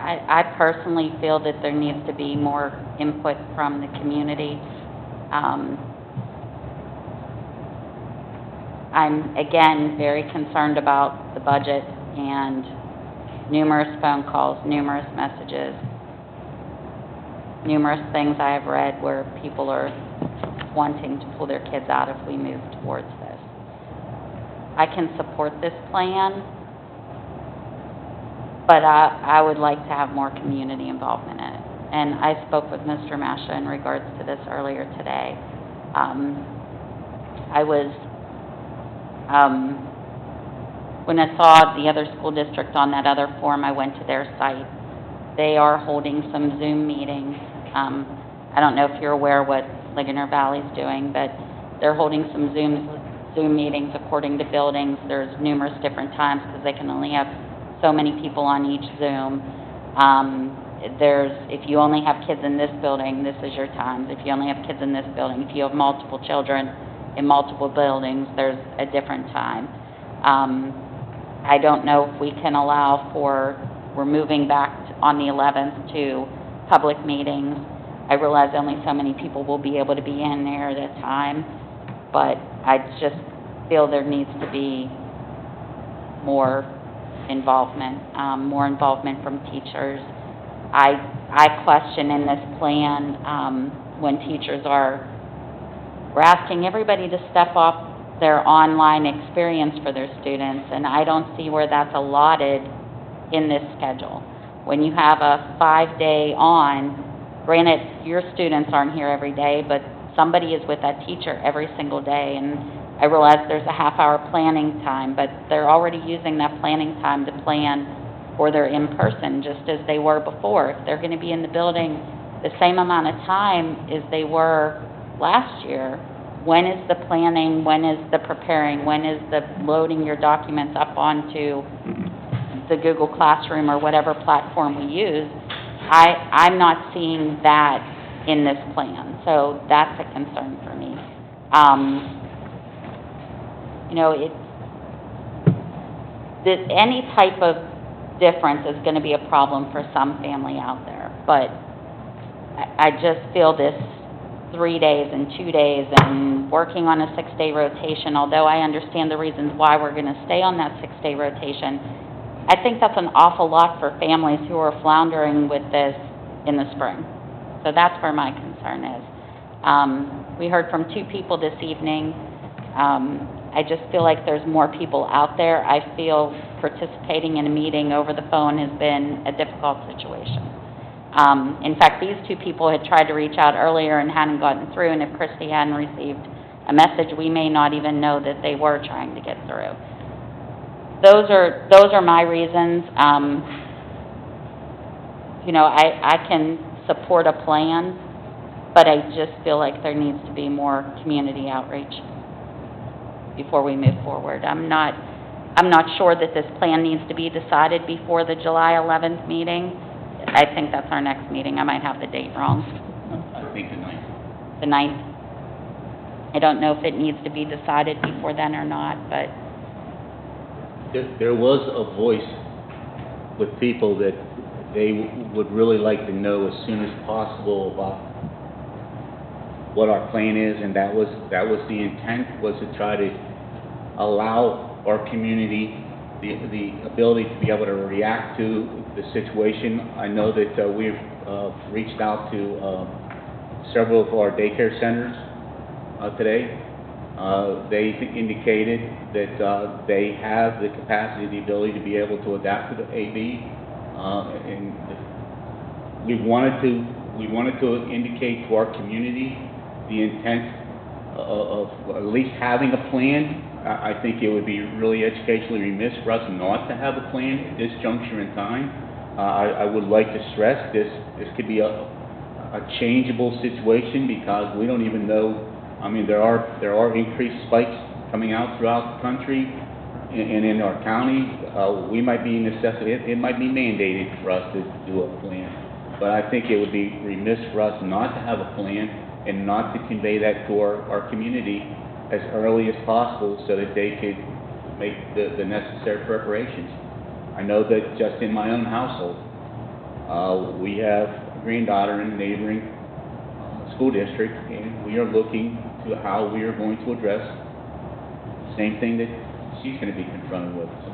I personally feel that there needs to be more input from the community. I'm, again, very concerned about the budget and numerous phone calls, numerous messages, numerous things I have read where people are wanting to pull their kids out if we move towards this. I can support this plan, but I would like to have more community involvement in it. And I spoke with Mr. Masha in regards to this earlier today. When I saw the other school district on that other form, I went to their site. They are holding some Zoom meetings. I don't know if you're aware what Ligonier Valley's doing, but they're holding some Zoom meetings according to buildings. There's numerous different times because they can only have so many people on each Zoom. If you only have kids in this building, this is your times. If you only have kids in this building, if you have multiple children in multiple buildings, there's a different time. I don't know if we can allow we're moving back on the 11th to public meetings. I realize only so many people will be able to be in there at a time, but I just feel there needs to be more involvement from teachers. I question in this plan when teachers we're asking everybody to step off their online experience for their students, and I don't see where that's allotted in this schedule. When you have a 5-day on, granted, your students aren't here every day, but somebody is with that teacher every single day, and I realize there's a half-hour planning time, but they're already using that planning time to plan for their in-person, just as they were before. If they're going to be in the building the same amount of time as they were last year, when is the planning, when is the preparing, when is the loading your documents up onto the Google Classroom or whatever platform we use? I'm not seeing that in this plan, so that's a concern for me. Any type of difference is going to be a problem for some family out there, but I just feel this 3 days and 2 days and working on a 6-day rotation, although I understand the reasons why we're going to stay on that 6-day rotation, I think that's an awful lot for families who are floundering with this in the spring. So that's where my concern is. We heard from 2 people this evening. I just feel like there's more people out there. I feel participating in a meeting over the phone has been a difficult situation. In fact, these 2 people had tried to reach out earlier and hadn't gotten through, and if Christy hadn't received a message, we may not even know that they were trying to get through. Those are my reasons. I can support a plan, but I just feel like there needs to be more community outreach before we move forward. I'm not sure that this plan needs to be decided before the July 11th meeting. I think that's our next meeting. I might have the date wrong. I think the 9th. The 9th. I don't know if it needs to be decided before then or not, but There was a voice with people that they would really like to know as soon as possible about what our plan is, and that was the intent, was to try to allow our community the ability to be able to react to the situation. I know that we've reached out to several of our daycare centers today, They indicated that they have the capacity, the ability to be able to adapt to the AB, and we wanted to indicate to our community the intent of at least having a plan. I think it would be really educationally remiss for us not to have a plan at this juncture in time. I would like to stress this could be a changeable situation because we don't even know. I mean, there are increased spikes coming out throughout the country and in our county. We might be necessitated, it might be mandated for us to do a plan. But I think it would be remiss for us not to have a plan and not to convey that to our community as early as possible so that they could make the necessary preparations. I know that just in my own household, we have a granddaughter in a neighboring school district, and we are looking to how we are going to address the same thing that she's going to be confronted with. So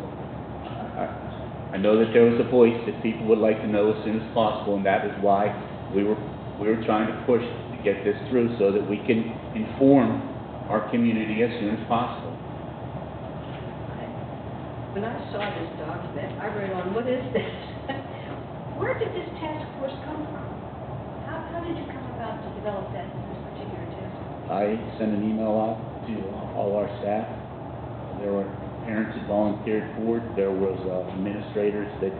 I know that there was a voice that people would like to know as soon as possible, and that is why we were trying to push to get this through so that we can inform our community as soon as possible. When I saw this document, I read on, what is this? Where did this task force come from? How did you come about to develop this particular task force? I sent an email out to all our staff. There were parents that volunteered for it. There was administrators that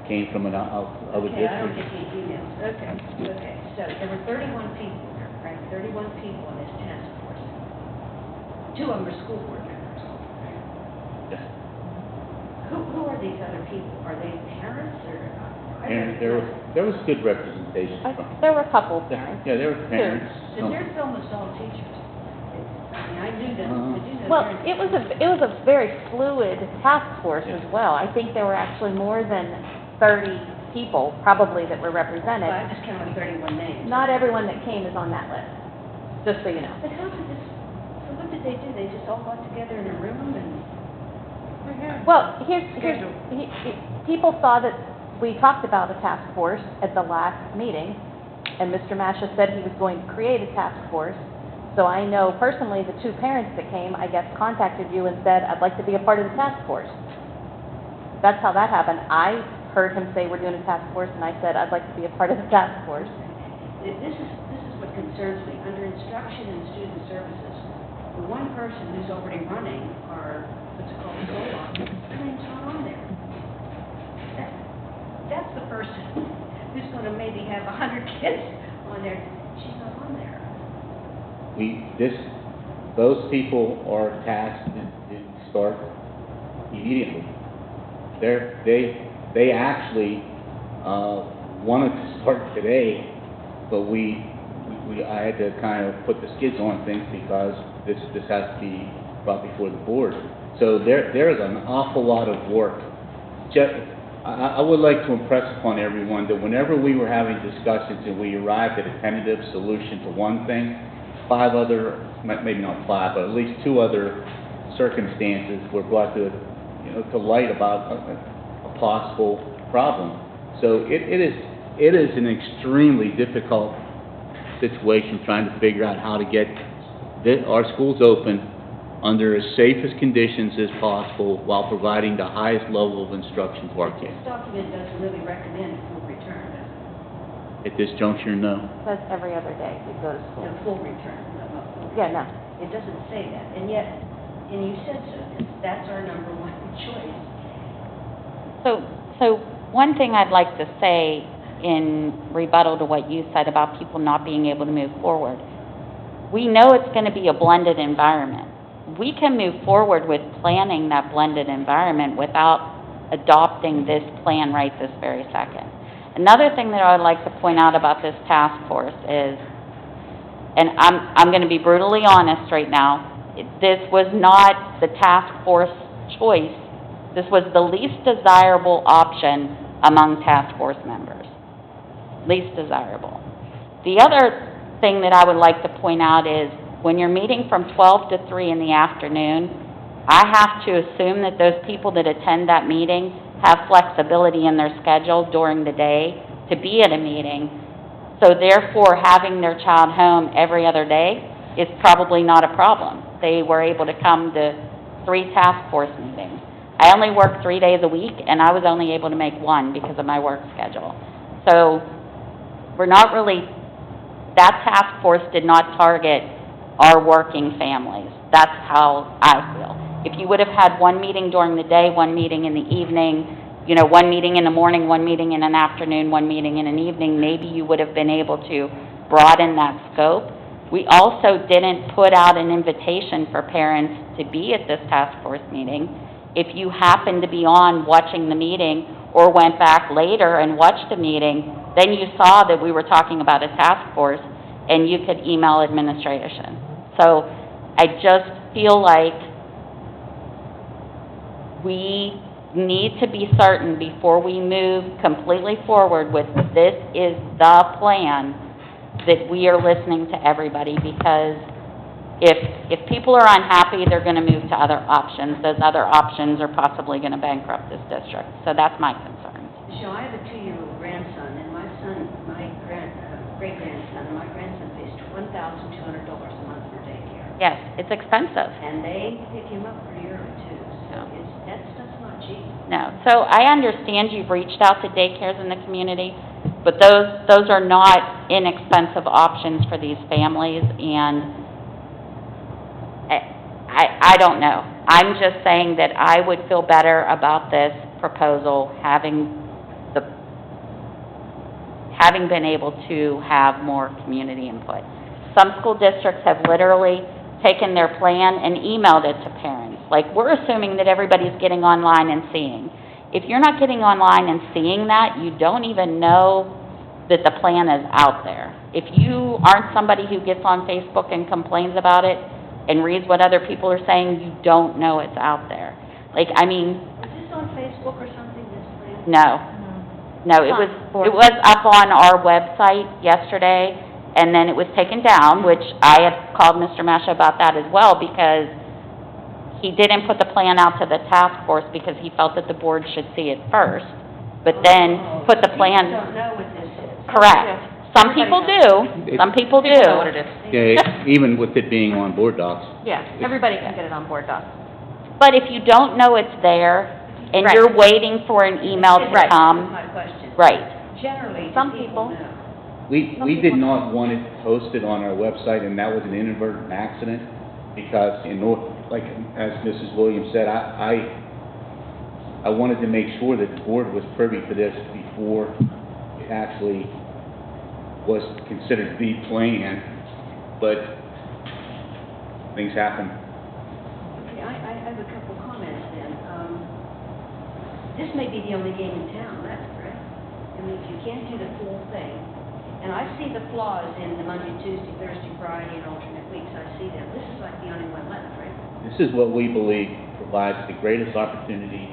came from other Okay, I don't districts. get the emails. Okay. So there were 31 people here, right? 31 people on this task force. 2 of them are school board members. Yes. Who are these other people? Are they parents or? And there was good representation from. There were a couple of parents. Yeah, there were parents. And they're almost all teachers. I mean, I do know. Well, it was a very fluid task force as well. I think there were actually more than 30 people probably that were represented. Well, I just counted 31 names. Not everyone that came is on that list, just so you know. But how did this, so what did they do? They just all got together in a room and? Well, people saw that we talked about a task force at the last meeting, and Mr. Masha said he was going to create a task force. So I know personally the 2 parents that came, I guess, contacted you and said, I'd like to be a part of the task force. That's how that happened. I heard him say, we're doing a task force, and I said, I'd like to be a part of the task force. This is what concerns me. Under instruction and student services, the one person who's already running our, what's it called, co-op, her name's not on there. That's the person who's going to maybe have 100 kids on there. She's not on there. Those people are tasked to start immediately. They actually wanted to start today, but I had to kind of put the skids on things because this has to be brought before the board. So there is an awful lot of work. I would like to impress upon everyone that whenever we were having discussions and we arrived at a tentative solution to one thing, 5 other, maybe not 5, but at least 2 other circumstances were brought to light about a possible problem. So it is an extremely difficult situation trying to figure out how to get our schools open under as safe as conditions as possible while providing the highest level of instruction to our kids. This document doesn't really recommend full return, does it? At this juncture, no. It says every other day we go to school. No, full return, not full return. Yeah, no. It doesn't say that, and yet, and you said so, that's our number 1 choice. So one thing I'd like to say in rebuttal to what you said about people not being able to move forward. We know it's going to be a blended environment. We can move forward with planning that blended environment without adopting this plan right this very second. Another thing that I would like to point out about this task force is, and I'm going to be brutally honest right now, this was not the task force choice. This was the least desirable option among task force members. Least desirable. The other thing that I would like to point out is when you're meeting from 12 to 3 in the afternoon, I have to assume that those people that attend that meeting have flexibility in their schedule during the day to be at a meeting. So therefore, having their child home every other day, is probably not a problem. They were able to come to 3 task force meetings. I only work 3 days a week, and I was only able to make 1 because of my work schedule. So, we're not really, that task force did not target our working families. That's how I feel. If you would have had 1 meeting during the day, 1 meeting in the evening, 1 meeting in the morning, 1 meeting in an afternoon, 1 meeting in an evening, maybe you would have been able to broaden that scope. We also didn't put out an invitation for parents to be at this task force meeting. If you happened to be on watching the meeting or went back later and watched the meeting, then you saw that we were talking about a task force and you could email administration. So I just feel like we need to be certain before we move completely forward with this is the plan, that we are listening to everybody, because if people are unhappy, they're going to move to other options. Those other options are possibly going to bankrupt this district. So that's my concern. Michelle, I have a 2-year-old grandson, and my great-grandson, and my grandson pays $1,200 a month for daycare. Yes, it's expensive. And they pick him up pretty early, too. So that's not cheap. No. So I understand you've reached out to daycares in the community, but those are not inexpensive options for these families, and I don't know. I'm just saying that I would feel better about this proposal having been able to have more community input. Some school districts have literally taken their plan and emailed it to parents. Like, we're assuming that everybody's getting online and seeing. If you're not getting online and seeing that, you don't even know that the plan is out there. If you aren't somebody who gets on Facebook and complains about it and reads what other people are saying, you don't know it's out there. Like, I mean... Is this on Facebook or something, this plan? No, it was up on our website yesterday, and then it was taken down, which I had called Mr. Masha about that as well, because he didn't put the plan out to the task force because he felt that the board should see it first, but then put the plan... You don't know what this is. Correct. Some people do. Some people do. People know what it is. Yeah, even with it being on board docs. Yeah, everybody can get it on board docs. But if you don't know it's there, and Right. you're waiting for an email to Right. come, That's my question. right. Generally, Some do people- know? We did not want it posted on our website, and that was an inadvertent accident, because like, as Mrs. Williams said, I wanted to make sure that the board was privy to this before it actually was considered the plan, but things happen. Okay, I have a couple comments then. This may be the only game in town, that's correct. I mean, if you can't do the full thing, and I see the flaws in the Monday, Tuesday, Thursday, Friday, and alternate weeks, I see them. This is like the only one left, right? This is what we believe provides the greatest opportunity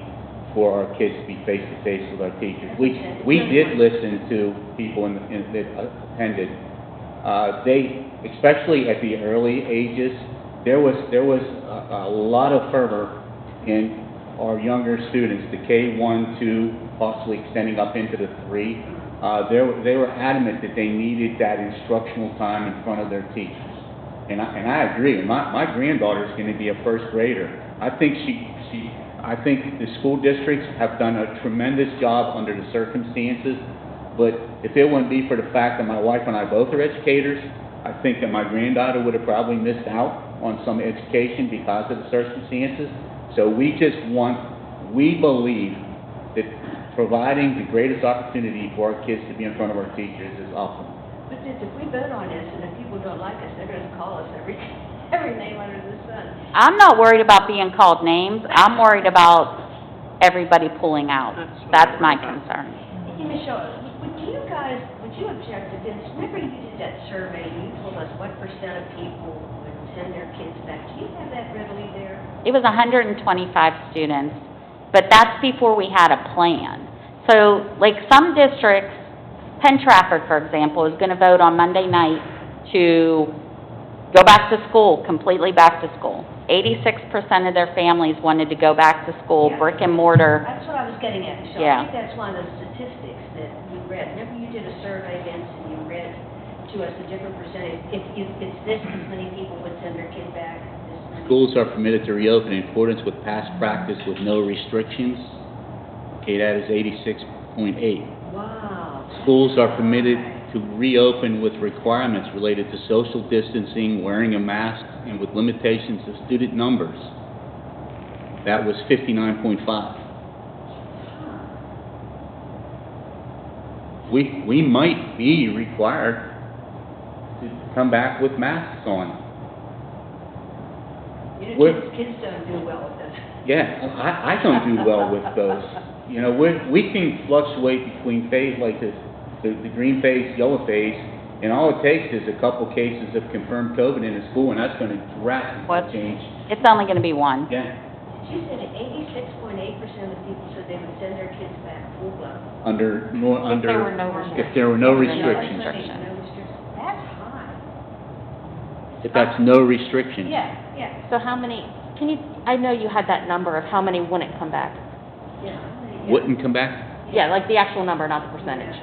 for our kids to be face-to-face with our teachers. We did listen to people that attended. They, especially at the early ages, there was a lot of fervor in our younger students, the K1, 2, possibly extending up into the 3. They were adamant that they needed that instructional time in front of their teachers. And I agree. My granddaughter's going to be a first grader. I think I think the school districts have done a tremendous job under the circumstances, but if it wouldn't be for the fact that my wife and I both are educators, I think that my granddaughter would have probably missed out on some education because of the circumstances. So we believe that providing the greatest opportunity for our kids to be in front of our teachers is awesome. But if we vote on this, and if people don't like us, they're going to call us every name under the sun. I'm not worried about being called names. I'm worried about everybody pulling out. That's my concern. Hey, Michelle, would you object to this? Remember you did that survey, and you told us what % of people would send their kids back. Do you have that readily there? It was 125 students, but that's before we had a plan. So, like, some districts, Penn Trafford, for example, is going to vote on Monday night to go back to school, completely back to school. 86% of their families wanted to go back to school, Yeah. brick and mortar. That's what I was getting at, Michelle. Yeah. I think that's one of the statistics that you read. Remember you did a survey, Vince, and you read to us a different percentage. If it's this many people would send their kid back, this many. Schools are permitted to reopen in accordance with past practice with no restrictions. Okay, that is 86.8. Wow. Schools are permitted to reopen with requirements related to social distancing, wearing a mask, and with limitations of student numbers. That was 59.5. We might be required to come back with masks on. You know, We're- kids don't do well with this. Yeah, I don't do well with those. You know, we can fluctuate between phase like this, the green phase, yellow phase, and all it takes is a couple cases of confirmed COVID in a school, and that's gonna drastically What? change. It's only gonna be one. Yeah, You said 86.8% of people said they would send their kids back full blown. under, If there were no if there were no restrictions. restrictions. No restrictions. That's high. If that's no restrictions. Yeah. So how many, I know you had that number of how many wouldn't come back. Yeah. Wouldn't come back? Yeah, like the actual number, not the percentage.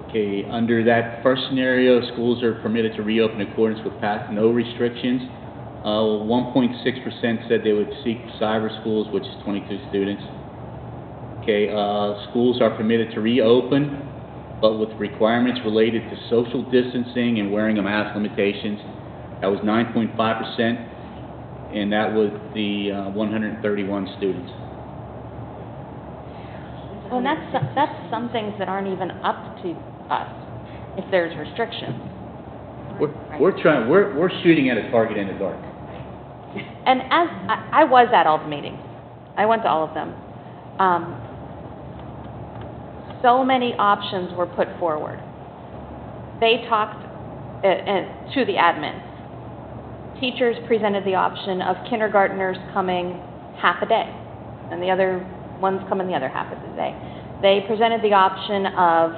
Okay, under that first scenario, schools are permitted to reopen in accordance with past no restrictions. 1.6% said they would seek cyber schools, which is 22 students. Okay, schools are permitted to reopen, but with requirements related to social distancing and wearing a mask limitations. That was 9.5%, and that was the 131 students. Well, and that's some things that aren't even up to us, if there's restrictions. We're shooting at a target in the dark. And as, I was at all the meetings. I went to all of them. So many options were put forward. They talked to the admins. Teachers presented the option of kindergartners coming half a day, and the other ones coming the other half of the day. They presented the option of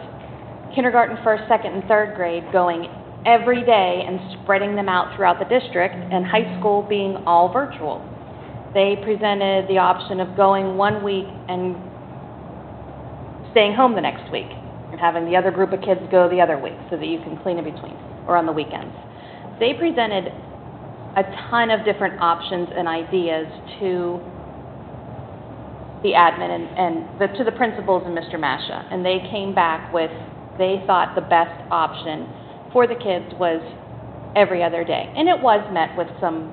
kindergarten, first, second, and third grade going every day and spreading them out throughout the district, and high school being all virtual. They presented the option of going 1 week and staying home the next week, and having the other group of kids go the other week so that you can clean in between, or on the weekends. They presented a ton of different options and ideas to the admin and to the principals and Mr. Masha, and they came back with, they thought the best option for the kids was every other day. And it was met with some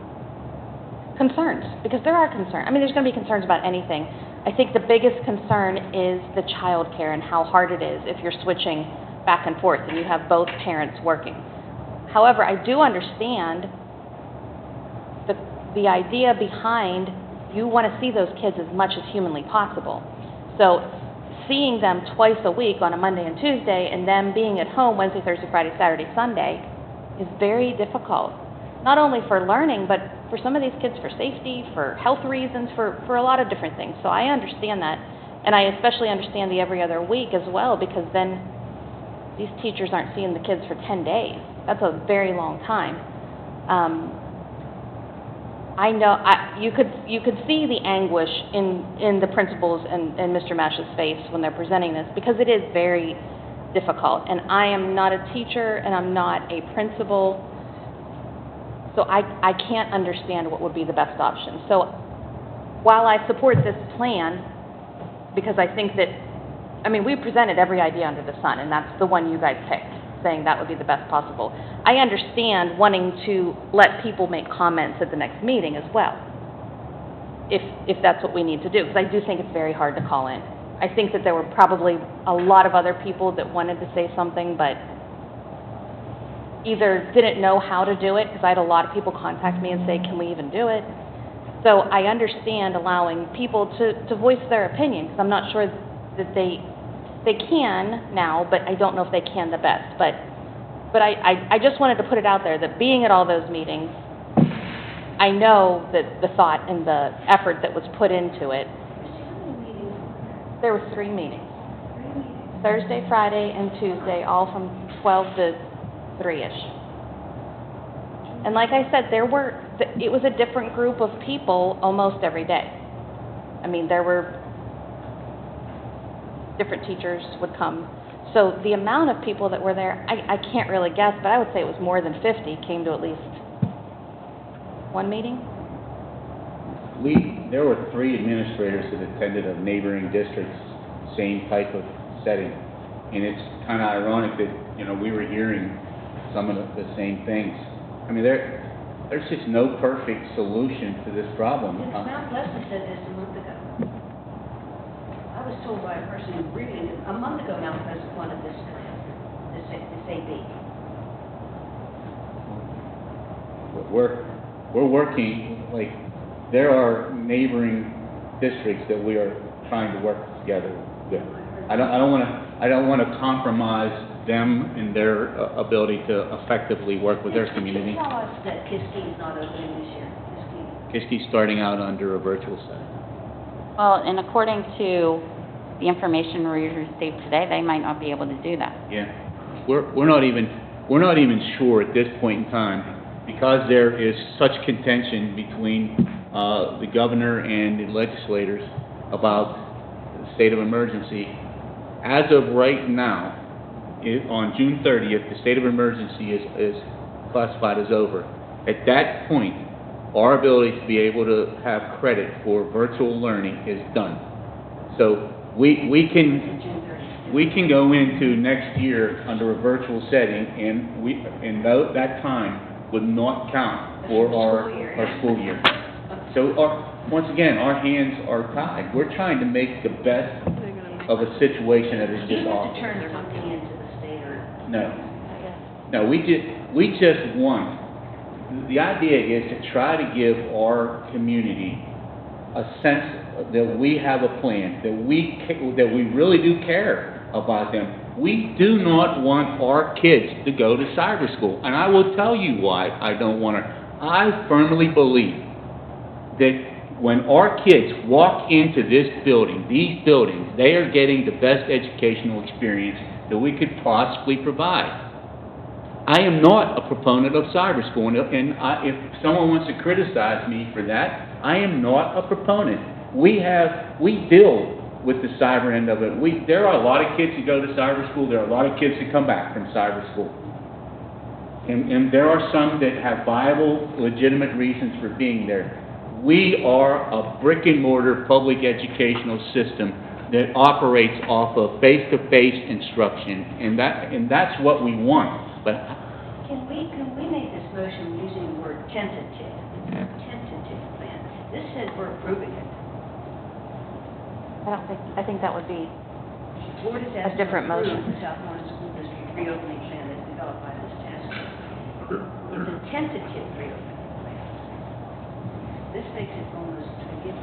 concerns, because there are concerns. I mean, there's going to be concerns about anything. I think the biggest concern is the childcare and how hard it is if you're switching back and forth and you have both parents working. However, I do understand the idea behind, you want to see those kids as much as humanly possible. So seeing them twice a week on a Monday and Tuesday, and them being at home Wednesday, Thursday, Friday, Saturday, Sunday, is very difficult. Not only for learning, but for some of these kids for safety, for health reasons, for a lot of different things. So I understand that, and I especially understand the every other week as well, because then these teachers aren't seeing the kids for 10 days. That's a very long time. I know, you could see the anguish in the principals and Mr. Masha's face when they're presenting this, because it is very difficult. And I am not a teacher, and I'm not a principal, so I can't understand what would be the best option. So while I support this plan, because I think that, I mean, we presented every idea under the sun, and that's the one you guys picked, saying that would be the best possible. I understand wanting to let people make comments at the next meeting as well, if that's what we need to do, because I do think it's very hard to call in. I think that there were probably a lot of other people that wanted to say something, but either didn't know how to do it, because I had a lot of people contact me and say, can we even do it? So I understand allowing people to voice their opinion, because I'm not sure that they can now, but I don't know if they can the best. But I just wanted to put it out there that being at all those meetings, I know that the thought and the effort that was put into it. There were 3 meetings. Thursday, Friday, and Tuesday, all from 12 to 3-ish. And like I said, it was a different group of people almost every day. I mean, there were different teachers would come. So the amount of people that were there, I can't really guess, but I would say it was more than 50 came to at least one meeting? There were 3 administrators that attended of neighboring districts, same type of setting. And it's kind of ironic that, you know, we were hearing some of the same things. I mean, there's just no perfect solution to this problem. Mount Pleasant said this a month ago. I was told by a person who really knew, a month ago Mount Pleasant wanted this plan, this AB. We're working, like, there are neighboring districts that we are trying to work together with. I don't want to compromise them and their ability to effectively work with their community. Tell us that Kiskey's not opening this year, Kiskey's starting out under a virtual setting. Well, and according to the information we received today, they might not be able to do that. Yeah, we're not even sure at this point in time, because there is such contention between the governor and the legislators about the state of emergency. As of right now, on June 30th, the state of emergency is classified as over. At that point, our ability to be able to have credit for virtual learning is done. So we can go into next year under a virtual setting, and that time would not count for our school year. So once again, our hands are tied. We're trying to make the best of a situation that is Do just you have awful. to turn something into the state or? No, we just want, the idea is to try to give our community a sense that we have a plan, that we really do care about them. We do not want our kids to go to cyber school, and I will tell you why I don't want to. I firmly believe that when our kids walk into these buildings, they are getting the best educational experience that we could possibly provide. I am not a proponent of cyber school, and if someone wants to criticize me for that, I am not a proponent. We deal with the cyber end of it. There are a lot of kids who go to cyber school. There are a lot of kids who come back from cyber school. And there are some that have viable, legitimate reasons for being there. We are a brick-and-mortar public educational system that operates off of face-to-face instruction, and that's what we want. But Can we make this motion using the word tentative? Tentative plan. This says we're approving it. I think that would be, The board is A asking different to approve motion. the Southmoreland School District reopening plan as developed by this task force. It's a tentative reopening plan. This makes it almost forgiving.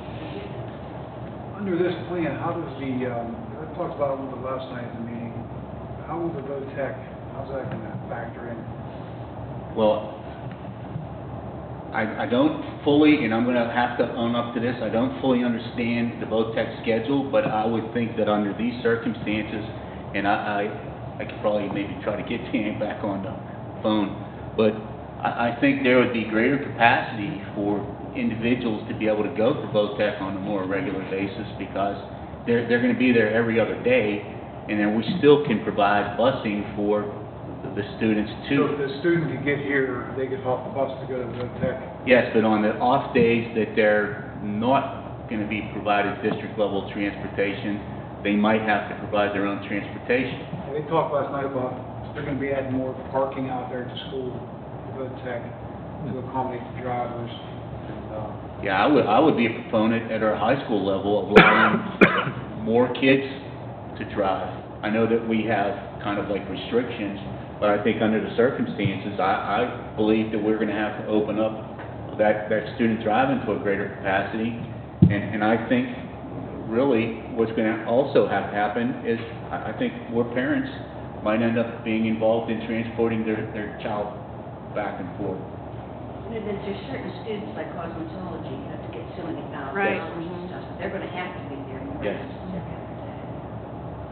Under this plan, how does I talked about it a little bit last night at the meeting, how will the VOTEC, how's that going to factor in? well, I don't fully, and I'm going to have to own up to this, I don't fully understand the VOTEC schedule, but I would think that under these circumstances, and I could probably maybe try to get Dan back on the phone, but I think there would be greater capacity for individuals to be able to go to VOTEC on a more regular basis, because they're going to be there every other day, and then we still can provide busing for the students too. So if the student could get here, they could hop the bus to go to VOTEC? Yes, but on the off days that they're not going to be provided district-level transportation, they might have to provide their own transportation. And they talked last night about they're going to be adding more parking out there at the school, VOTEC, to accommodate the drivers. And, Yeah, I would be a proponent at our high school level of allowing more kids to drive. I know that we have kind of like restrictions, but I think under the circumstances, I believe that we're going to have to open up that student driving to a greater capacity. And I think really what's going to also have to happen is I think more parents might end up being involved in transporting their child back and forth. And then there's certain students like cosmetology, you have to get so many $1,000 Right. and stuff. They're going to have to be there more Yes. than every other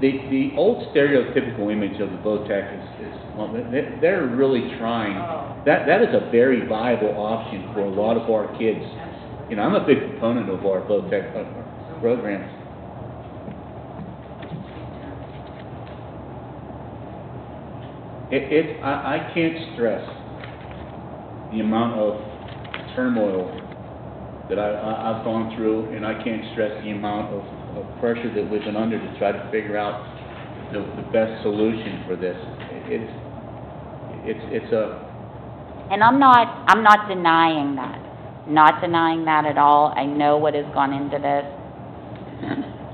day. The old stereotypical image of the VOTEC is well, they're really trying. That is a very viable option for a lot of our kids. Absolutely. You know, I'm a big proponent of our VOTEC programs. I can't stress the amount of turmoil that I've gone through, and I can't stress the amount of pressure that we've been under to try to figure out the best solution for this. It's a, And I'm not denying that. Not denying that at all. I know what has gone into this.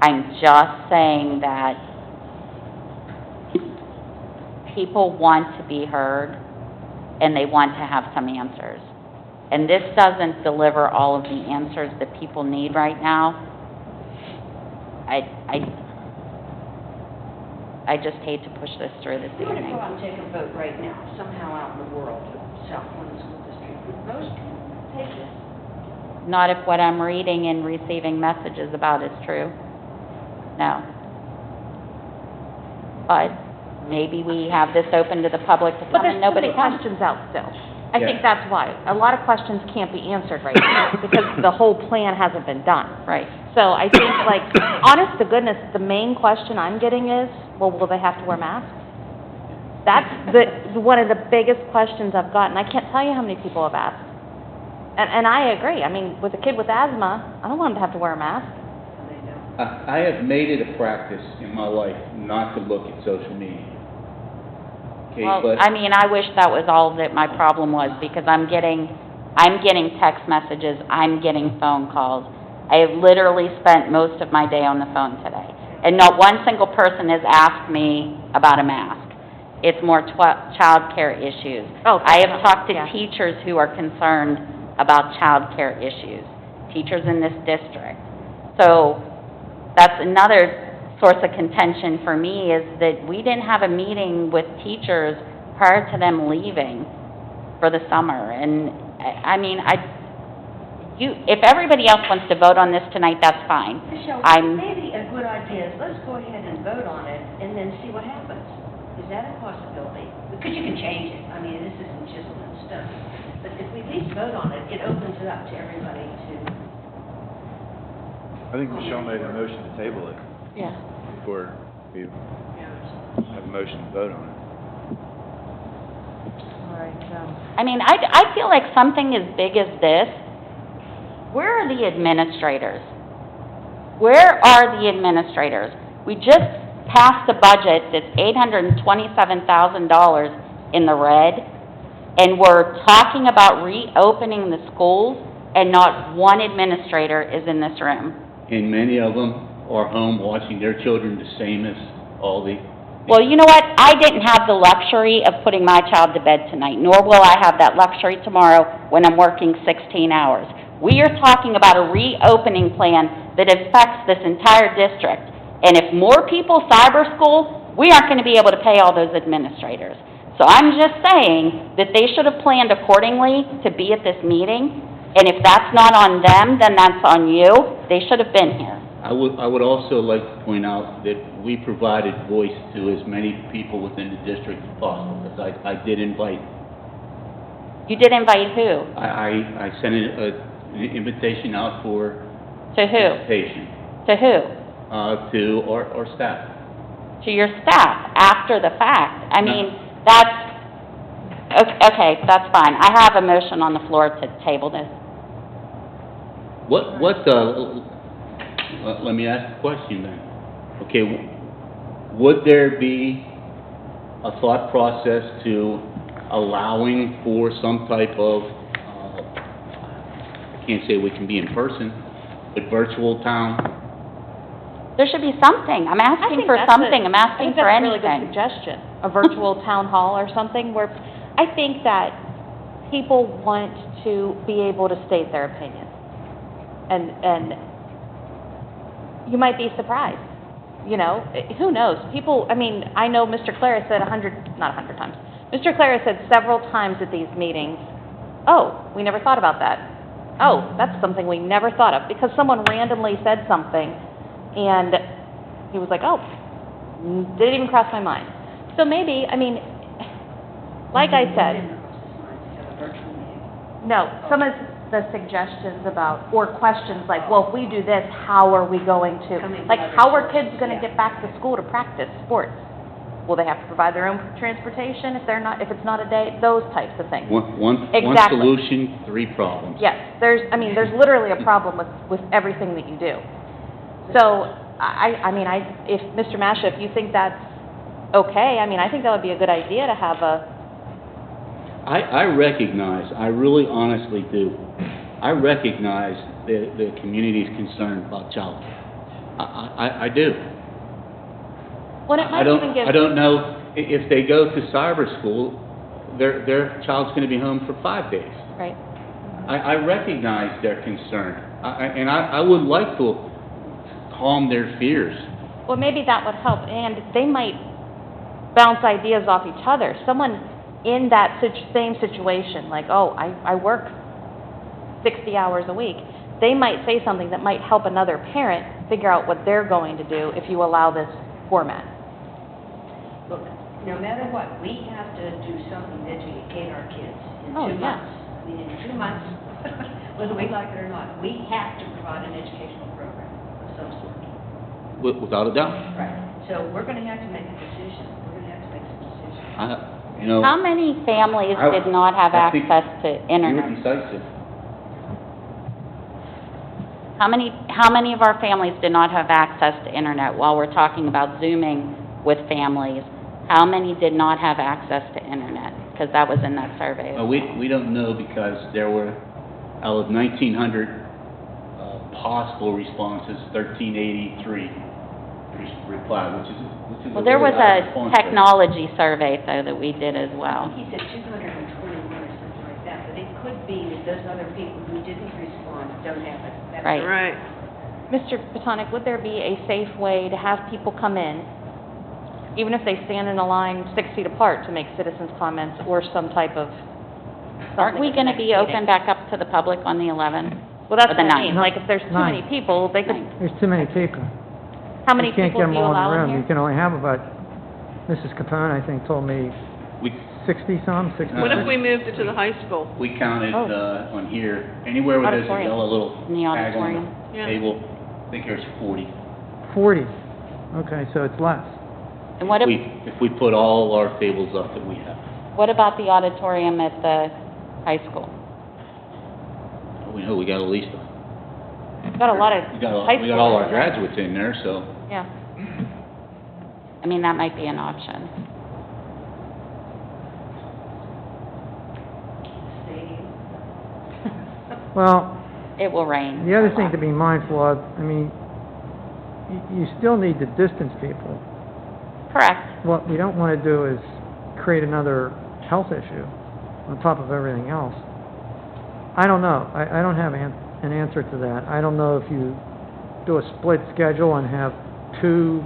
I'm just saying that people want to be heard, and they want to have some answers. And this doesn't deliver all of the answers that people need right now. I just hate to push this through this If we were to evening. go out and take a vote right now, somehow out in the world, Southmoreland School District, would most people take this? Not if what I'm reading and receiving messages about is true. No. But maybe we have this open to the public to But come there's and so nobody many comes. questions out still. I Yeah. think that's why. A lot of questions can't be answered right now because the whole plan hasn't been done. Right. So I think, like, honest to goodness, the main question I'm getting is, well, will they have to wear masks? That's one of the biggest questions I've gotten. I can't tell you how many people have asked. And I agree. I mean, with a kid with asthma, I don't want him to have to wear a mask. I have made it a practice in my life not to look at social media. Okay, Well, but I mean, I wish that was all that my problem was, because I'm getting text messages, I'm getting phone calls. I have literally spent most of my day on the phone today, and not one single person has asked me about a mask. It's more childcare issues. Oh, I have talked to yeah. teachers who are concerned about childcare issues, teachers in this district. So that's another source of contention for me, is that we didn't have a meeting with teachers prior to them leaving for the summer. And I mean, if everybody else wants to vote on this tonight, that's fine. Michelle, I'm- maybe a good idea is let's go ahead and vote on it and then see what happens. Is that a possibility? Because you can change it. I mean, this isn't just in stone. But if we at least vote on it, it opens it up to everybody to... I think Michelle made a motion to table it Yeah. before we have a motion to vote on it. All right, I mean, I feel like something as big as this, where are the administrators? Where are the administrators? We just passed a budget that's $827,000 in the red, and we're talking about reopening the schools, and not one administrator is in this room. and many of them are home watching their children the same as all the... Well, you know what? I didn't have the luxury of putting my child to bed tonight, nor will I have that luxury tomorrow when I'm working 16 hours. We are talking about a reopening plan that affects this entire district. And if more people cyber school, we aren't going to be able to pay all those administrators. So I'm just saying that they should have planned accordingly to be at this meeting. And if that's not on them, then that's on you. They should have been here. I would also like to point out that we provided voice to as many people within the district as possible, because I did invite. You did invite who? I sent an invitation out for To who? participation, To who? to our staff. To your staff after the fact. I mean, that's, okay, that's fine. I have a motion on the floor to table this. Let me ask the question then. Okay, would there be a thought process to allowing for some type of, I can't say we can be in person, but virtual town? There should be something. I'm asking for something. I'm asking for I think that's a really anything. good suggestion, a virtual town hall or something where, I think that people want to be able to state their opinion. And you might be surprised, you know, who knows? People, I mean, I know Mr. Clara said not 100 times. Mr. Clara said several times at these meetings, oh, we never thought about that. Oh, that's something we never thought of, because someone randomly said something, and he was like, oh, didn't even cross my mind. So maybe, I mean, like I said, no, some of the suggestions about, or questions like, well, if we do this, how are we going to, like, how are kids going to get back to school to practice sports? Will they have to provide their own transportation if it's not a day? Those types of things. One Exactly. solution, three problems. Yes, there's literally a problem with everything that you do. So, if, Mr. Masha, if you think that's okay, I think that would be a good idea to have I recognize, I really honestly do, I recognize the community's concern about childcare. I do. well, it might even give... I don't know, if they go to cyber school, their child's gonna be home for 5 days. Right. I recognize their concern, and I would like to calm their fears. Well, maybe that would help, and they might bounce ideas off each other. Someone in that same situation, like, oh, I work 60 hours a week, they might say something that might help another parent figure out what they're going to do if you allow this format. Look, no matter what, we have to do something to educate our kids in 2 Oh, months. yeah. In 2 months, whether we like it or not, we have to provide an educational program of some sort. Without a doubt. Right. So we're gonna have to make a decision. We're gonna have to make some decisions. How many families did not have I think access to You were internet? decisive. How many of our families did not have access to internet while we're talking about Zooming with families? How many did not have access to internet? Because that was in that survey. We don't know because there were, out of 1,900 possible responses, 1,383 replied, which is Well, there was really high a response rate. technology survey, though, that we did as well. He said 221 or something like that, but it could be that those other people who didn't respond don't have it. That's Right. Right. Mr. Botonic, would there be a safe way to have people come in, even if they stand in a line 6 feet apart, to make citizens' comments or some type of... Aren't we something going at to the be next open meeting? back up to the public on the 11th? Well, that's or the what I mean, 9th? like, if there's too many Ninth. people, they could... Ninth. There's too many people. How many You can't people get do them you all in the allow in room. You here? can only have about, Mrs. Capone, I think, told me We 60-some, 60. What if we moved it to the high school? We counted Oh. On here, anywhere where there's a Auditorium. yellow little In the tag on auditorium. the Yeah. table, I think there's 40. 40. Okay, so it's less. And what, If we put all our tables up that we have. what about the auditorium at the high school? We know we got at least, We've got a lot of we got high we got all our schoolers. graduates in there, so. Yeah. I mean, that might be an option. Stadium. Well, It will rain. the other thing to be mindful of, I mean, you still need to distance people. Correct. What we don't want to do is create another health issue on top of everything else. I don't know. I don't have an answer to that. I don't know if you do a split schedule and have two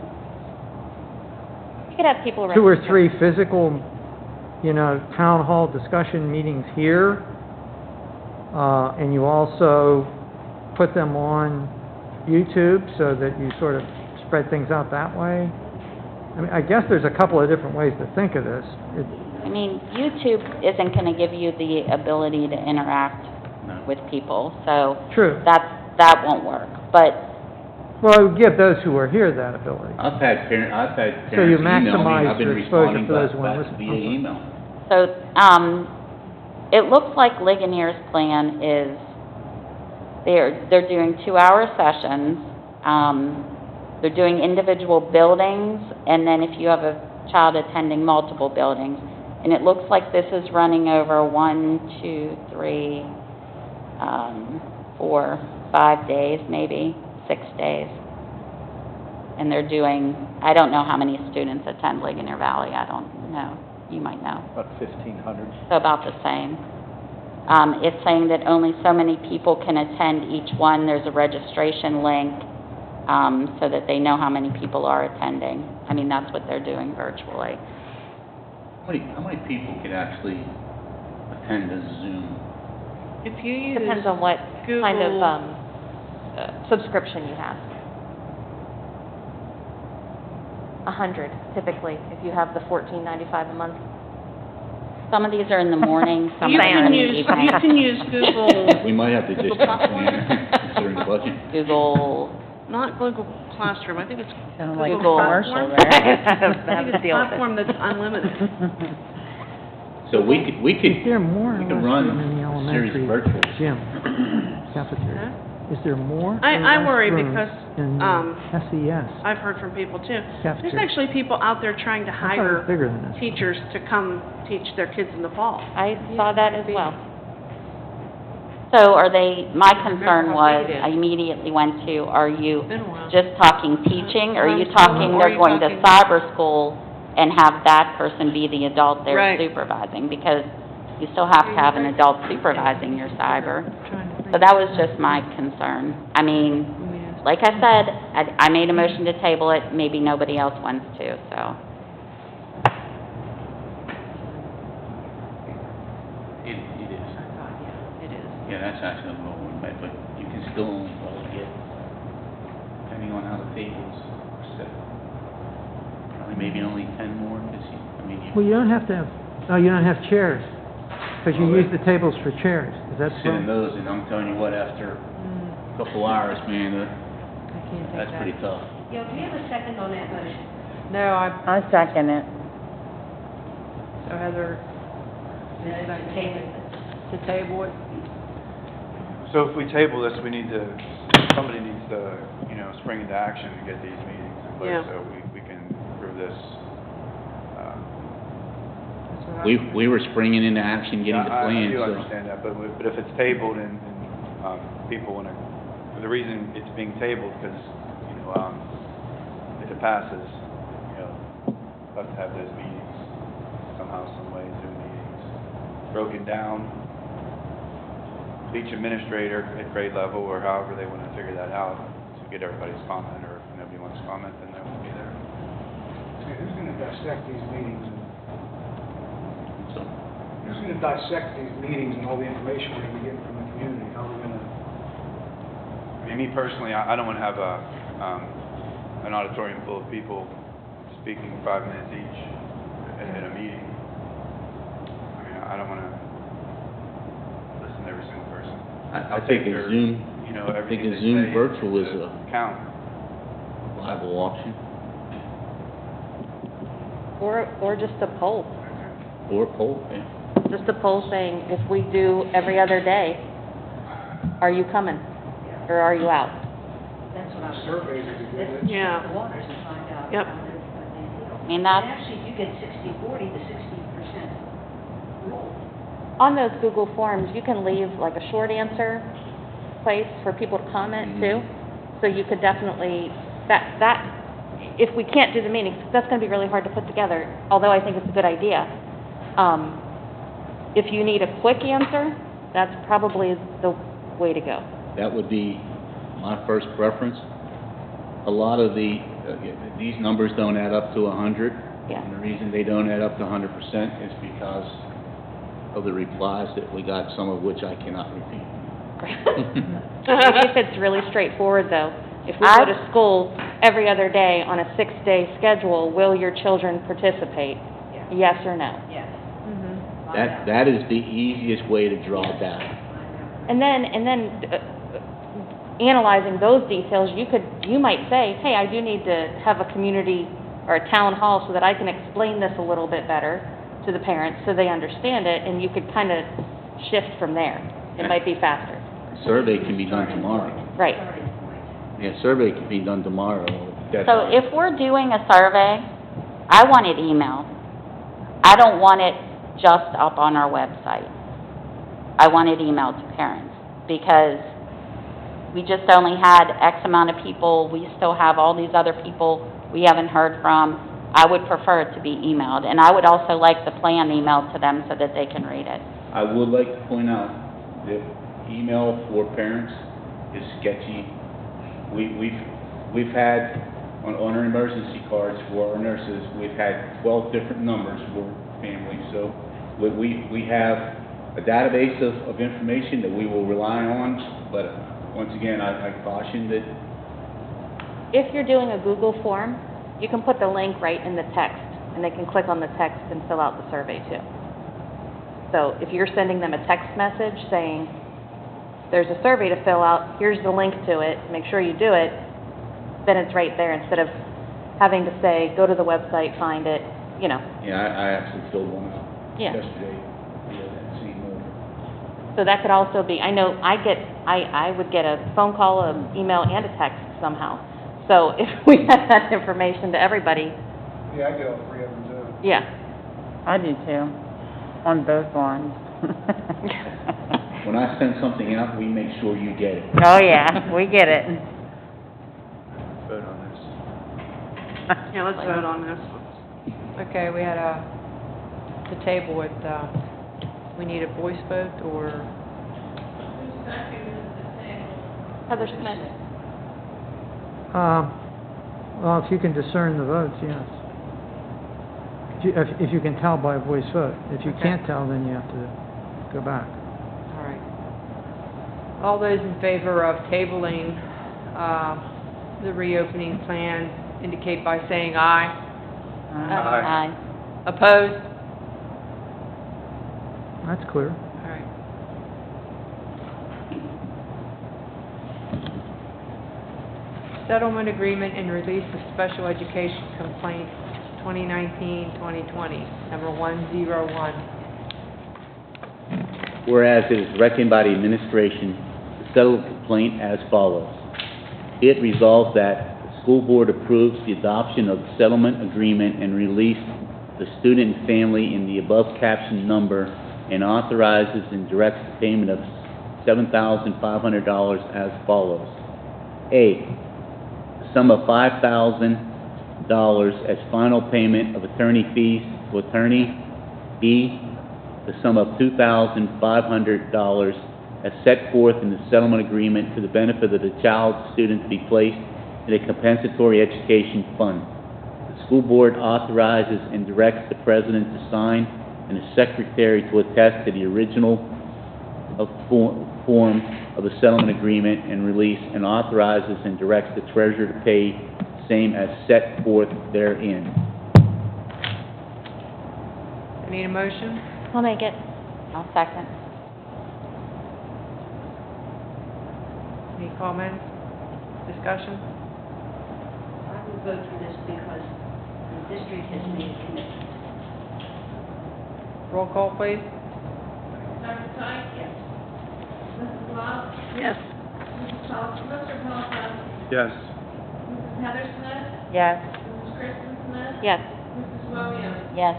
You could have people... or register. three physical, town hall discussion meetings here, and you also put them on YouTube so that you sort of spread things out that way. I mean, I guess there's a couple of different ways to think of this. I mean, YouTube isn't going to give you the ability to interact No. with people, so True. that won't work. But Well, it would give those who are here that ability. I've had parents So you email me, maximize I've been your exposure responding for those who back want to listen. via I'm sorry. email. So, it looks like Ligonier's plan is they're doing 2-hour sessions. They're doing individual buildings, and then if you have a child attending multiple buildings. And it looks like this is running over 1, 2, 3, 4, 5 days, maybe 6 days. And they're doing, I don't know how many students attend Ligonier Valley, I don't know. You might know. About 1,500. So about the same. It's saying that only so many people can attend each one. There's a registration link, so that they know how many people are attending. I mean, that's what they're doing virtually. How many people can actually attend a Zoom? If you use Depends on what kind of Google- subscription you have. 100 typically, if you have the $14.95 a month. Some of these are in the morning, some You of them are can in the use, evening. you can use Google, We might have to discount plan considering the budget. Google, not Google Classroom. I think it's Sounded like a Google commercial Platform. there. I think it's Platform that's unlimited. So we could, Is there more or we less could run room in the a series elementary of virtual. gym, cafeteria? Is there more or I less worry room because, in SES? I've heard from people too. There's Cafeteria. actually people out there trying to I thought it was hire bigger than this. teachers to come teach their kids in the fall. I saw that as well. So are they, my concern was, I immediately went to, are you Been a while. just talking teaching? Or are you Homeschool, talking, or are they're you going to talking- cyber school and have that person be the adult there Right. supervising? Because you still have to have an adult supervising your cyber. So that was just my concern. I mean, like I said, I made a motion to table it, maybe nobody else wants to, so. It is. It is. Yeah, that's actually a low one, but you can still only probably get, depending on how the tables are set, probably maybe only 10 more, because I mean, Well, you don't have to have, oh, you don't have chairs, because you use the tables for chairs. Is that sit in so? those, and I'm telling you what, after a couple hours, man, that's pretty tough. Yo, do you have a second on that motion? No, I second it. so Heather, to table it. So if we table this, somebody needs to, spring into action to get these meetings in place, Yeah. so we can approve this. We were springing into action, getting the I plan, do so. understand that, but if it's tabled and people want to, the reason it's being tabled, because, if it passes, we'll have to have those meetings somehow, some way, Zoom meetings, broken down, each administrator at grade level, or however they want to figure that out, to get everybody's comment, or if nobody wants to comment, then they won't be there. See, who's gonna dissect these meetings? So, Who's gonna dissect these meetings and all the information we're gonna be getting from the community? How are we gonna? I mean, me personally, I don't want to have an auditorium full of people speaking 5 minutes each at a meeting. I mean, I don't want to listen to every single person. I think a they're, Zoom, I think everything a they Zoom say virtual is to a count. viable option, Or just a poll. or a poll, yeah. Just a poll saying, if we do every other day, are you coming? Or are you out? That's what I was. Surveys would be good. Let's Yeah. check the waters and find out. Yep. how they feel. I mean, And that's, actually, you get 60/40 to 60% rule. On those Google Forms, you can leave like a short answer place for people to comment too. So you could definitely, if we can't do the meetings, that's gonna be really hard to put together, although I think it's a good idea. If you need a quick answer, that's probably the way to go. That would be my first preference. A lot of these numbers don't add up to 100. Yeah. And the reason they don't add up to 100% is because of the replies that we got, some of which I cannot repeat. Maybe if it's really straightforward though, if we go to school every other day on a 6-day schedule, will your children participate? Yes or no? Yes. That is the easiest way to draw data. And then analyzing those details, you might say, hey, I do need to have a community or a town hall so that I can explain this a little bit better to the parents so they understand it, and you could kind of shift from there. It might be faster. Survey can be done tomorrow. Right. Yeah, survey can be done tomorrow. so if we're doing a survey, I want it emailed. I don't want it just up on our website. I want it emailed to parents, because we just only had X amount of people, we still have all these other people we haven't heard from. I would prefer it to be emailed, and I would also like the plan emailed to them so that they can read it. I would like to point out that email for parents is sketchy. We've had, on our emergency cards for our nurses, we've had 12 different numbers for families. So we have a database of information that we will rely on, but once again, I caution that. If you're doing a Google form, you can put the link right in the text, and they can click on the text and fill out the survey too. So if you're sending them a text message saying, there's a survey to fill out, here's the link to it, make sure you do it, then it's right there instead of having to say, go to the website, find it, you know. Yeah, I actually filled one out Yeah. yesterday, via that same mode. So that could also be, I know I would get a phone call, an email, and a text somehow. So if we had that information to everybody, Yeah, I get all three of them too. yeah. I do too, on both lines. When I send something out, we make sure you get it. Oh, yeah, we get it. Vote on this. Yeah, let's vote on this. Okay, we had to table it, we need a voice vote, or, Who seconded the table? Heather Smith. Well, if you can discern the votes, yes. If you can tell by voice vote. If you Okay. can't tell, then you have to go back. all right. All those in favor of tabling, the reopening plan indicate by saying aye. Aye. Opposed? That's clear. All right. Settlement agreement and release of special education complaint 2019-2020, number 101. Whereas it is reckoned by the administration to settle the complaint as follows. It resolves that the school board approves the adoption of the settlement agreement and release the student and family in the above captioned number and authorizes and directs the payment of $7,500 as follows. A, the sum of $5,000 as final payment of attorney fees to attorney. B, the sum of $2,500 as set forth in the settlement agreement for the benefit of the child student to be placed in a compensatory education fund. The school board authorizes and directs the president to sign and the secretary to attest to the original form of the settlement agreement and release, and authorizes and directs the treasurer to pay same as set forth therein. I need a motion? I'll make it. I'll second. Any comments? Discussion? I will vote for this because the district has made a commitment. Roll call, please. Dr. Tyke? Yes. Mrs. Love? Yes. Mr. Holopass? Yes. Mrs. Heather Smith? Yes. Mrs. Kristen Smith? Yes. Mrs. Williams? Yes.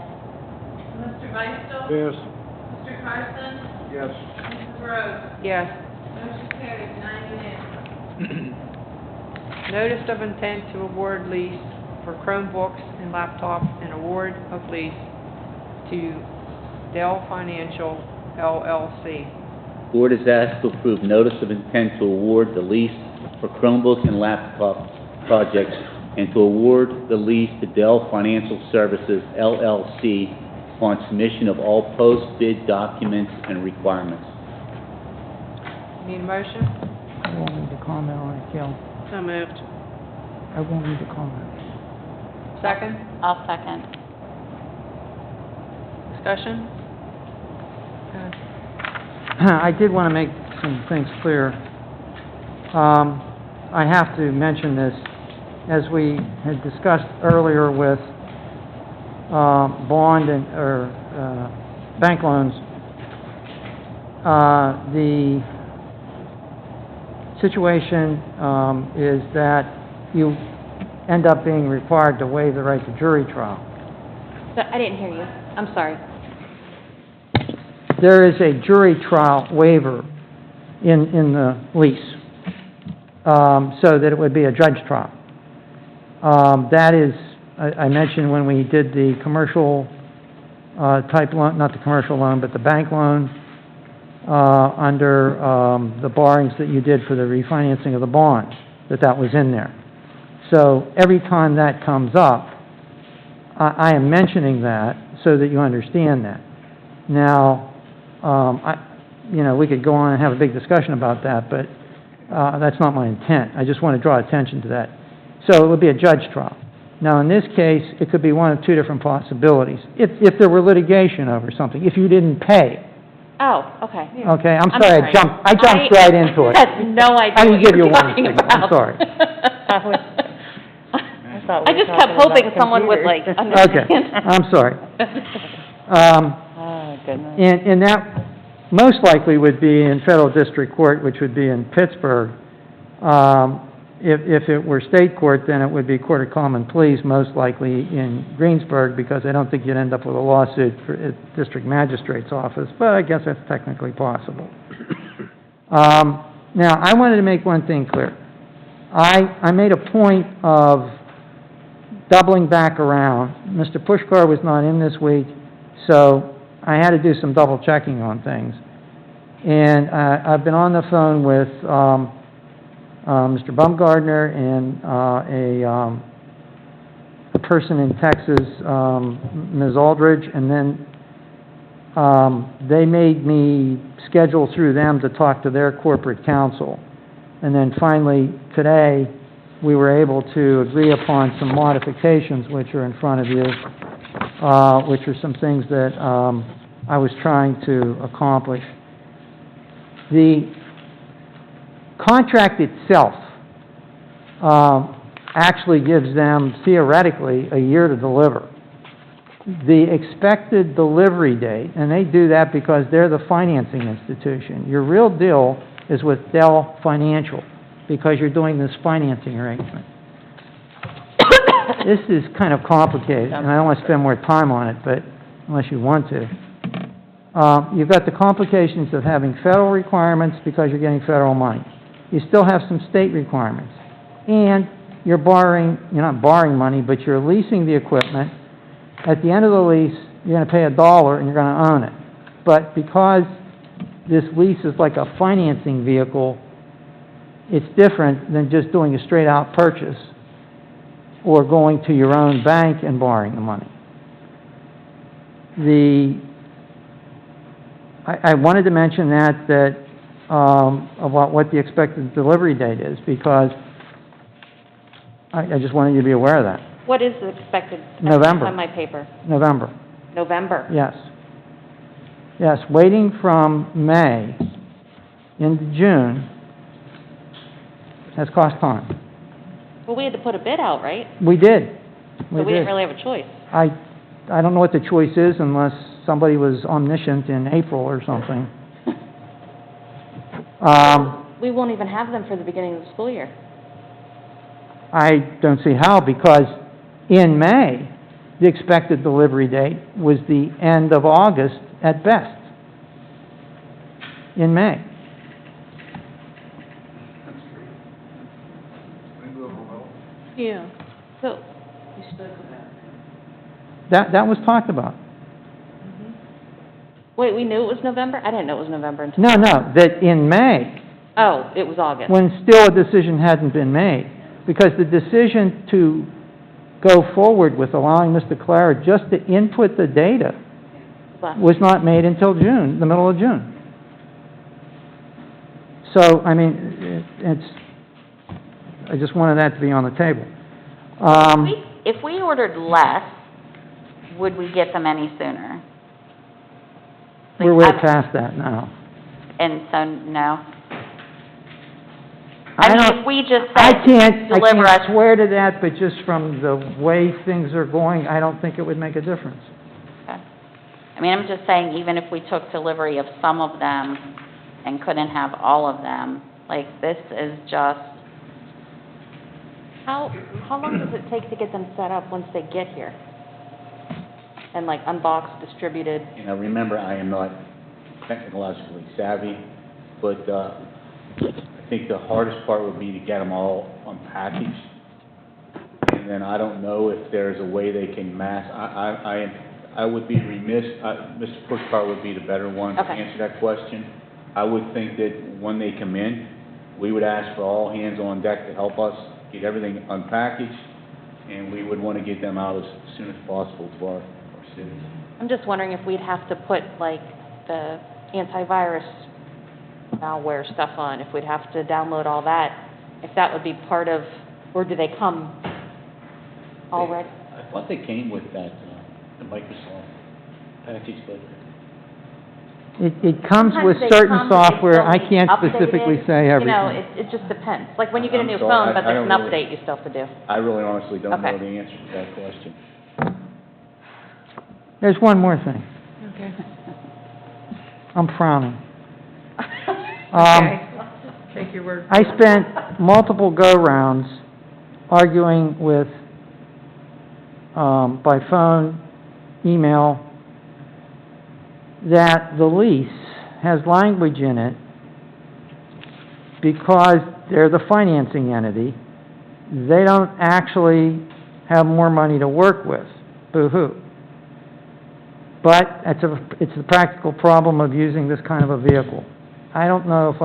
Mr. Beistel? Yes. Mr. Carson? Yes. Mrs. Rhodes? Yes. Motion carries 9 unanimous. Notice of intent to award lease for Chromebooks and laptops and award of lease to Dell Financial LLC. Board is asked to approve notice of intent to award the lease for Chromebook and laptop projects and to award the lease to Dell Financial Services LLC upon submission of all post-bid documents and requirements. Need a motion? I won't need to comment on it, Gil. So moved. I won't need to comment. Second? I'll second. Discussion? I did want to make some things clear. I have to mention this, as we had discussed earlier with bond and, or bank loans, the situation is that you end up being required to waive the right to jury trial. So, I didn't hear you. I'm sorry. There is a jury trial waiver in the lease, so that it would be a judge trial. That is, I mentioned when we did the commercial type loan, not the commercial loan, but the bank loan, under the borrowings that you did for the refinancing of the bond, that was in there. So every time that comes up, I am mentioning that so that you understand that. Now, we could go on and have a big discussion about that, but that's not my intent. I just want to draw attention to that. So it would be a judge trial. Now, in this case, it could be one of two different possibilities. If there were litigation over something, if you didn't pay. Oh, okay. Okay, I'm I'm sorry, sorry. I jumped right into it. I had no idea I can what give you you were a warning, talking I'm about. sorry. thought I we were just kept talking hoping about someone would like computers. Okay, understand. I'm sorry. Oh, goodness. And that most likely would be in federal district court, which would be in Pittsburgh. If it were state court, then it would be Court of Common Pleas, most likely in Greensburg, because I don't think you'd end up with a lawsuit for district magistrate's office, but I guess that's technically possible. Now, I wanted to make one thing clear. I made a point of doubling back around. Mr. Pushkar was not in this week, so I had to do some double checking on things. And I've been on the phone with Mr. Bumgardner and a person in Texas, Ms. Aldridge, and then they made me schedule through them to talk to their corporate counsel. And then finally, today, we were able to agree upon some modifications, which are in front of you, which are some things that I was trying to accomplish. The contract itself actually gives them, theoretically, a year to deliver. The expected delivery date, and they do that because they're the financing institution. Your real deal is with Dell Financial, because you're doing this financing arrangement. This is kind of complicated, and I don't want to spend more time on it, but unless you want to. You've got the complications of having federal requirements because you're getting federal money. You still have some state requirements. And you're not borrowing money, but you're leasing the equipment. At the end of the lease, you're going to pay $1 and you're going to own it. But because this lease is like a financing vehicle, it's different than just doing a straight-out purchase or going to your own bank and borrowing the money. I wanted to mention that about what the expected delivery date is, because I just wanted you to be aware of that. What is the expected? November. On my paper. November, November. yes. Yes, waiting from May into June has cost time. Well, we had to put a bid out, right? We did. So we didn't really have a choice. I don't know what the choice is unless somebody was omniscient in April or something. We won't even have them for the beginning of the school year. I don't see how, because in May, the expected delivery date was the end of August at best. In May. Yeah. So, That was talked about. wait, we knew it was November? I didn't know it was November until... No, that in May, Oh, it was August. when still a decision hadn't been made, because the decision to go forward with allowing Mr. Clara just to input the data was not made until June, the middle of June. So, I mean, I just wanted that to be on the table. If we ordered less, would we get them any sooner? We're way past that now. And so, no? I I mean, don't- if we just I said, can't deliver us, swear to that, but just from the way things are going, I don't think it would make a difference. okay. I mean, I'm just saying, even if we took delivery of some of them and couldn't have all of them, like, this is just, How long does it take to get them set up once they get here? And like unboxed, distributed? You know, remember, I am not technologically savvy, but I think the hardest part would be to get them all unpackaged. And then I don't know if there's a way they can I would be remiss, Mr. Pushkar would be the better one to Okay. answer that question. I would think that when they come in, we would ask for all hands on deck to help us get everything unpackaged, and we would want to get them out as soon as possible to our citizens. I'm just wondering if we'd have to put like the antivirus malware stuff on, if we'd have to download all that, if that would be part of, or do they come already? I thought they came with that, the Microsoft package, but It comes with Sometimes they certain come, but they software, I still need can't specifically updated. say You know, everything. it just depends. Like when you get a I'm new sorry, phone, but I there's an don't really- update you still have to do. I really honestly don't know Okay. the answer to that question. There's one more thing. Okay. I'm frowning. Okay. Take your word. I spent multiple go-rounds arguing with, by phone, email, that the lease has language in it because they're the financing entity. They don't actually have more money to work with. Boo-hoo. But it's a practical problem of using this kind of a vehicle. I don't know if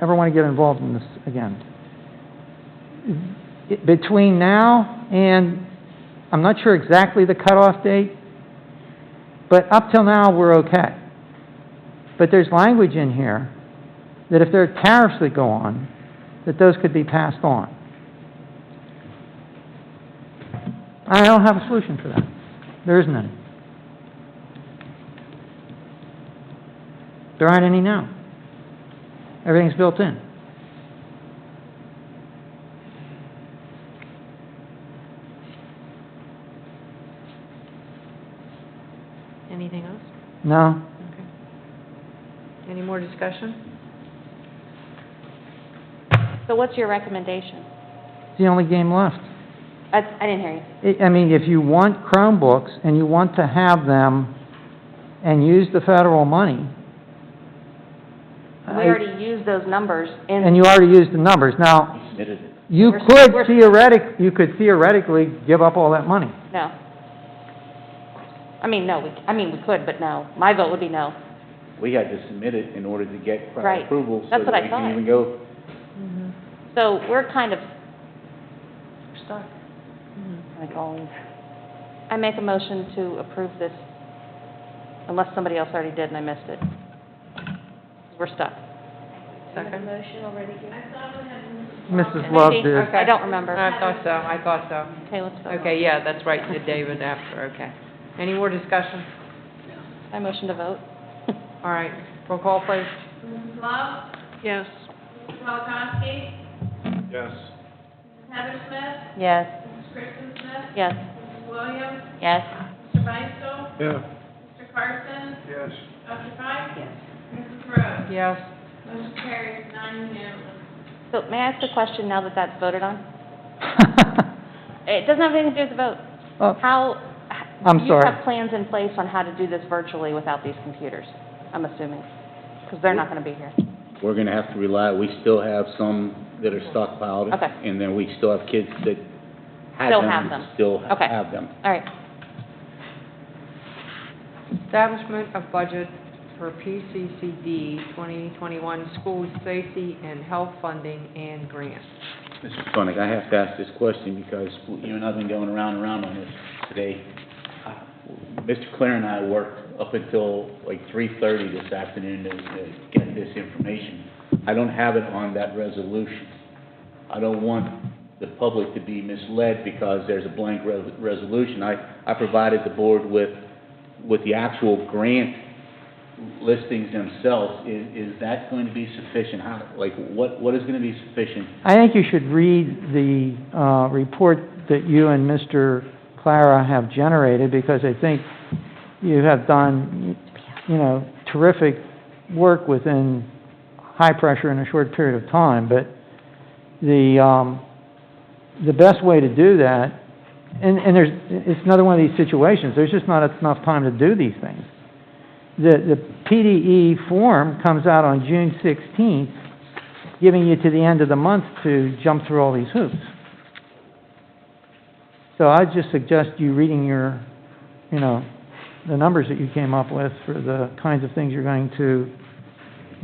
ever want to get involved in this again. Between now and, I'm not sure exactly the cutoff date, but up till now, we're okay. But there's language in here that if there are tariffs that go on, that those could be passed on. I don't have a solution for that. There isn't any. There aren't any now. Everything's built in. Anything else? No? Okay. Any more discussion? So what's your recommendation? It's the only game left. I didn't hear you. I mean, if you want Chromebooks and you want to have them and use the federal money, We already used those numbers in. and you already used the numbers. Now, Submitted it. you We're- could we're- you could theoretically give up all that money. No. I mean, no, we could, but no. My vote would be no. We had to submit it in order to get prior Right. approval so That's what that I we thought. can even go. So we're kind of stuck, Mm-hmm. like always. I make a motion to approve this, unless somebody else already did and I missed it. We're stuck. Second? motion already given? I thought we had. Mrs. Love Maybe. did. I don't remember. I thought so. Okay, let's vote. Okay, yeah, that's right, did David after, okay. Any more discussion? I motion to vote. All right, roll call, please. Mrs. Love? Yes. Mr. Polakowski? Yes. Mrs. Heather Smith? Yes. Mrs. Kristen Smith? Yes. Mrs. Williams? Yes? Mr. Beistel? Yeah. Mr. Carson? Yes. Dr. Fike? Yes. Mrs. Rhodes? Yes. Motion carries 9 unanimous. So may I ask a question now that that's voted on? It doesn't have anything to do with the vote. Oh, How, I'm you sorry. have plans in place on how to do this virtually without these computers, I'm assuming? Because they're not going to be here. We're gonna have to rely, we still have some that are stockpiled. Okay. And then we still have kids that Still have them. Still Okay. have them. All right. Establishment of budget for PCCD 2021 school safety and health funding and grants. Mr. Koenig, I have to ask this question because you and I have been going around and around on this today. Mr. Claire and I worked up until like 3:30 this afternoon to get this information. I don't have it on that resolution. I don't want the public to be misled because there's a blank resolution. I provided the board with the actual grant listings themselves. Is that going to be sufficient? What is going to be sufficient? I think you should read the report that you and Mr. Clara have generated, because I think you have done, terrific work within high pressure in a short period of time. But the best way to do that, and it's another one of these situations, there's just not enough time to do these things. The PDE form comes out on June 16th, giving you to the end of the month to jump through all these hoops. So I'd just suggest you reading your, the numbers that you came up with for the kinds of things you're going to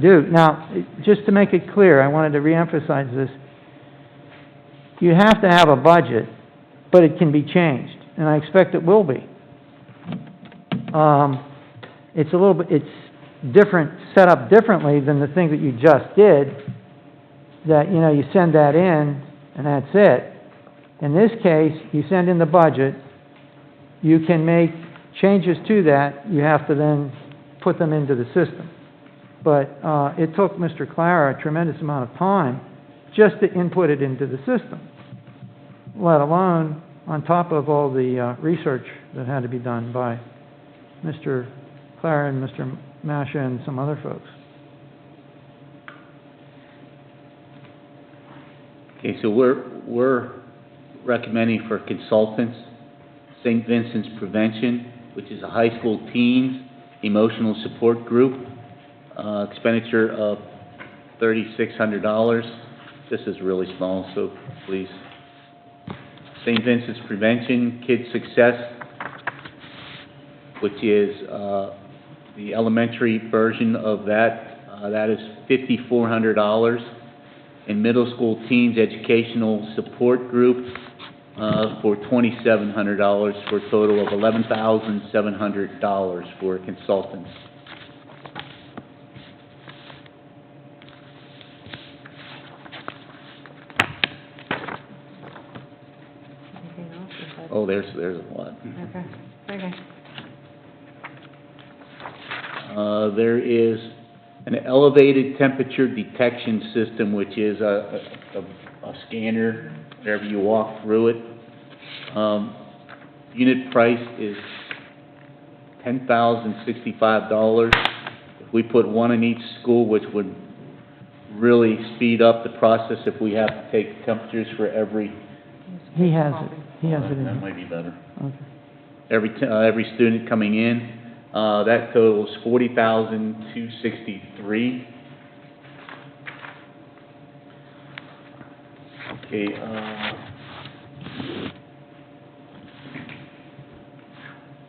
do. Now, just to make it clear, I wanted to reemphasize this. You have to have a budget, but it can be changed, and I expect it will be. It's different, set up differently than the thing that you just did, that, you send that in, and that's it. In this case, you send in the budget, you can make changes to that, you have to then put them into the system. But it took Mr. Clara a tremendous amount of time just to input it into the system, let alone on top of all the research that had to be done by Mr. Clara and Mr. Masha and some other folks. Okay, so we're recommending for consultants, St. Vincent's Prevention, which is a high school teens emotional support group, expenditure of $3,600. This is really small, so please. St. Vincent's Prevention, Kids Success, which is the elementary version of that. That is $5,400. And Middle School Teens Educational Support Group for $2,700, for a total of $11,700 for consultants. Anything else? Is that- Oh, there's a lot. Okay, okay. There is an elevated temperature detection system, which is a scanner whenever you walk through it. Unit price is $10,065. If we put one in each school, which would really speed up the process if we have to take temperatures for every, He has it in that there. might be better. Okay. Every student coming in, that totals $40,263. Okay,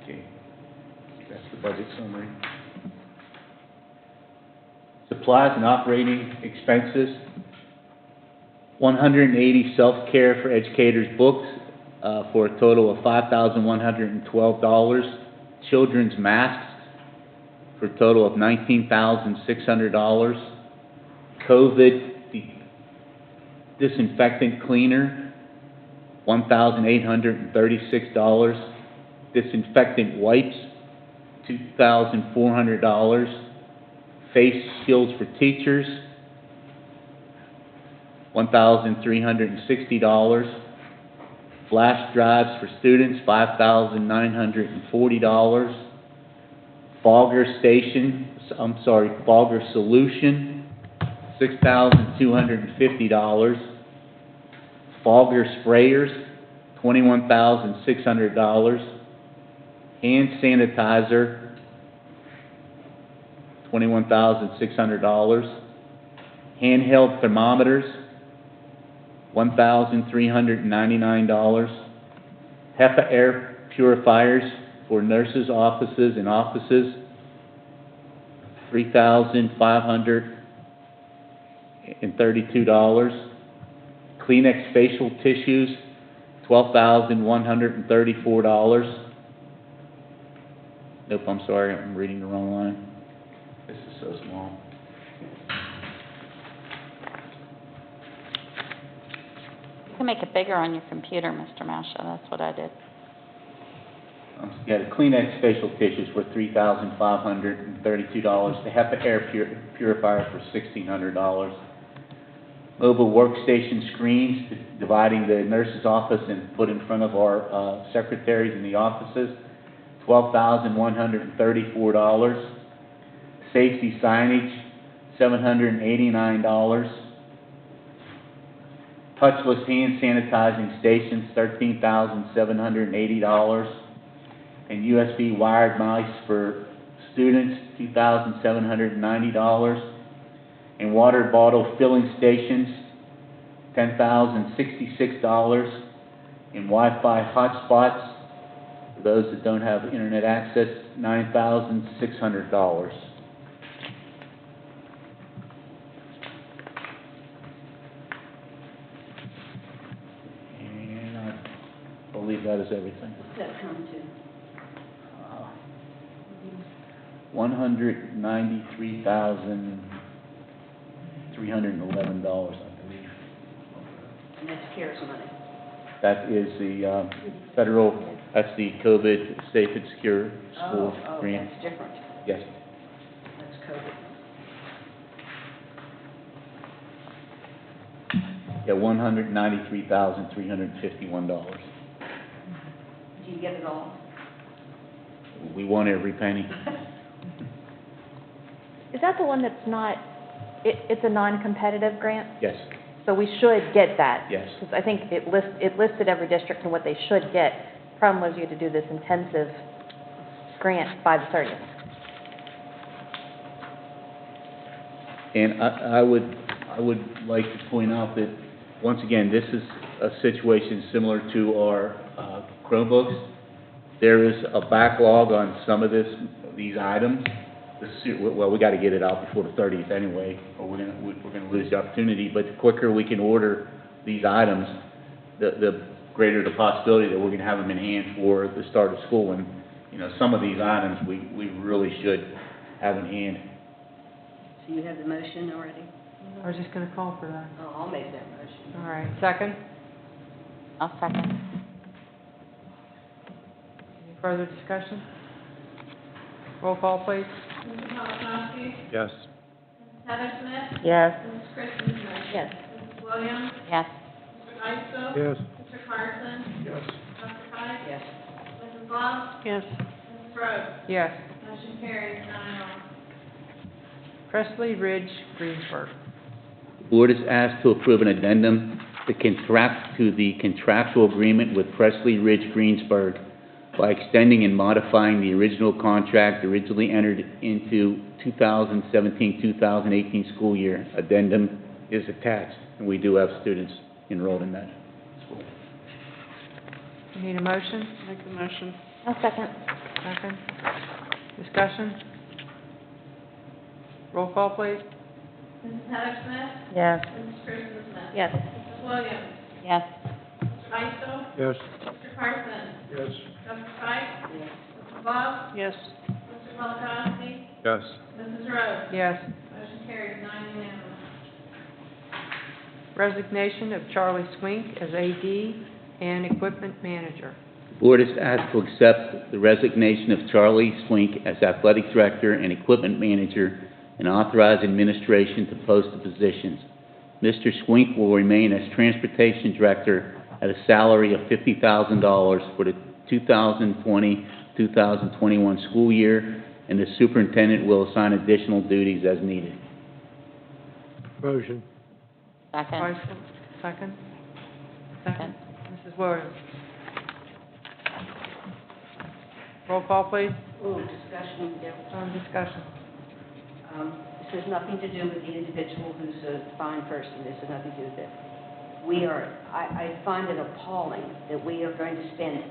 okay, that's the budget summary. Supplies and operating expenses, 180 self-care for educators books, for a total of $5,112. Children's masks for a total of $19,600. COVID disinfectant cleaner, $1,836. Disinfectant wipes, $2,400. Face shields for teachers, $1,360. Flash drives for students, $5,940. Fogger solution, $6,250. Fogger sprayers, $21,600. Hand sanitizer, $21,600. Handheld thermometers, $1,399. HEPA air purifiers for nurses' offices and offices, $3,532. Kleenex facial tissues, $12,134. Nope, I'm sorry, I'm reading the wrong line. This is so small. You can make it bigger on your computer, Mr. Masha, that's what I did. Yeah, the Kleenex facial tissues were $3,532. The HEPA air purifier for $1,600. Mobile workstation screens, dividing the nurse's office and put in front of our secretaries in the offices, $12,134. Safety signage, $789. Touchless hand sanitizing stations, $13,780. And USB wired mice for students, $2,790. And water bottle filling stations, $10,066. And Wi-Fi hotspots, for those that don't have internet access, $9,600. And I believe that is everything. What's that come to? $193,311, I believe. And that's CARES money. That is the federal, that's the COVID Safe and Secure School grant. That's different. Yes. COVID. Yeah, $193,351. Do you get it all? We want every penny. Is that the one that's not, it's a non-competitive grant? Yes, So we should get that? yes. Because I think it listed every district and what they should get. Problem was you had to do this intensive grant by the 30th. And I would like to point out that, once again, this is a situation similar to our Chromebooks. There is a backlog on some of these items. Well, we gotta get it out before the 30th anyway, or we're gonna lose the opportunity. But the quicker we can order these items, the greater the possibility that we're gonna have them in hand for the start of school. And, you know, some of these items, we really should have in hand. So you have the motion already? I was just gonna call for that. Oh, I'll make that motion. All right, second? I'll second. Any further discussion? Roll call, please. Mr. Polakowski? Yes. Mrs. Heather Smith? Yes. Mrs. Kristen Smith? Yes. Mrs. Williams? Yes. Mr. Isto? Yes. Mr. Carson? Yes. Dr. Pike? Yes. Mrs. Love? Yes. Mrs. Rhodes? Yes. Motion carries 9-0. Pressley Ridge, Greensburg. Board is asked to approve an addendum to the contractual agreement with Pressley Ridge Greensburg by extending and modifying the original contract originally entered into 2017-2018 school year. Addendum is attached, and we do have students enrolled in that school. You need a motion? Make the motion. I'll second. Second? Discussion? Roll call, please. Mrs. Heather Smith? Yes. Mrs. Kristen Smith? Yes. Mrs. Williams? Yes. Mr. Isto? Yes. Mr. Carson? Yes. Dr. Pike? Yes. Mrs. Love? Yes. Mr. Polakowski? Yes. Mrs. Rhodes? Yes. Motion carries 9-0. Resignation of Charlie Swink as AD and Equipment Manager. The board is asked to accept the resignation of Charlie Swink as athletic director and equipment manager and authorize administration to post the positions. Mr. Swink will remain as transportation director at a salary of $50,000 for the 2020-2021 school year, and the superintendent will assign additional duties as needed. Motion. Second. Vice- Second? Second. Mrs. Williams. Roll call, please. Ooh, discussion, yeah. Discussion. This has nothing to do with the individual who's a fine person, this has nothing to do with it. I find it appalling that we are going to spend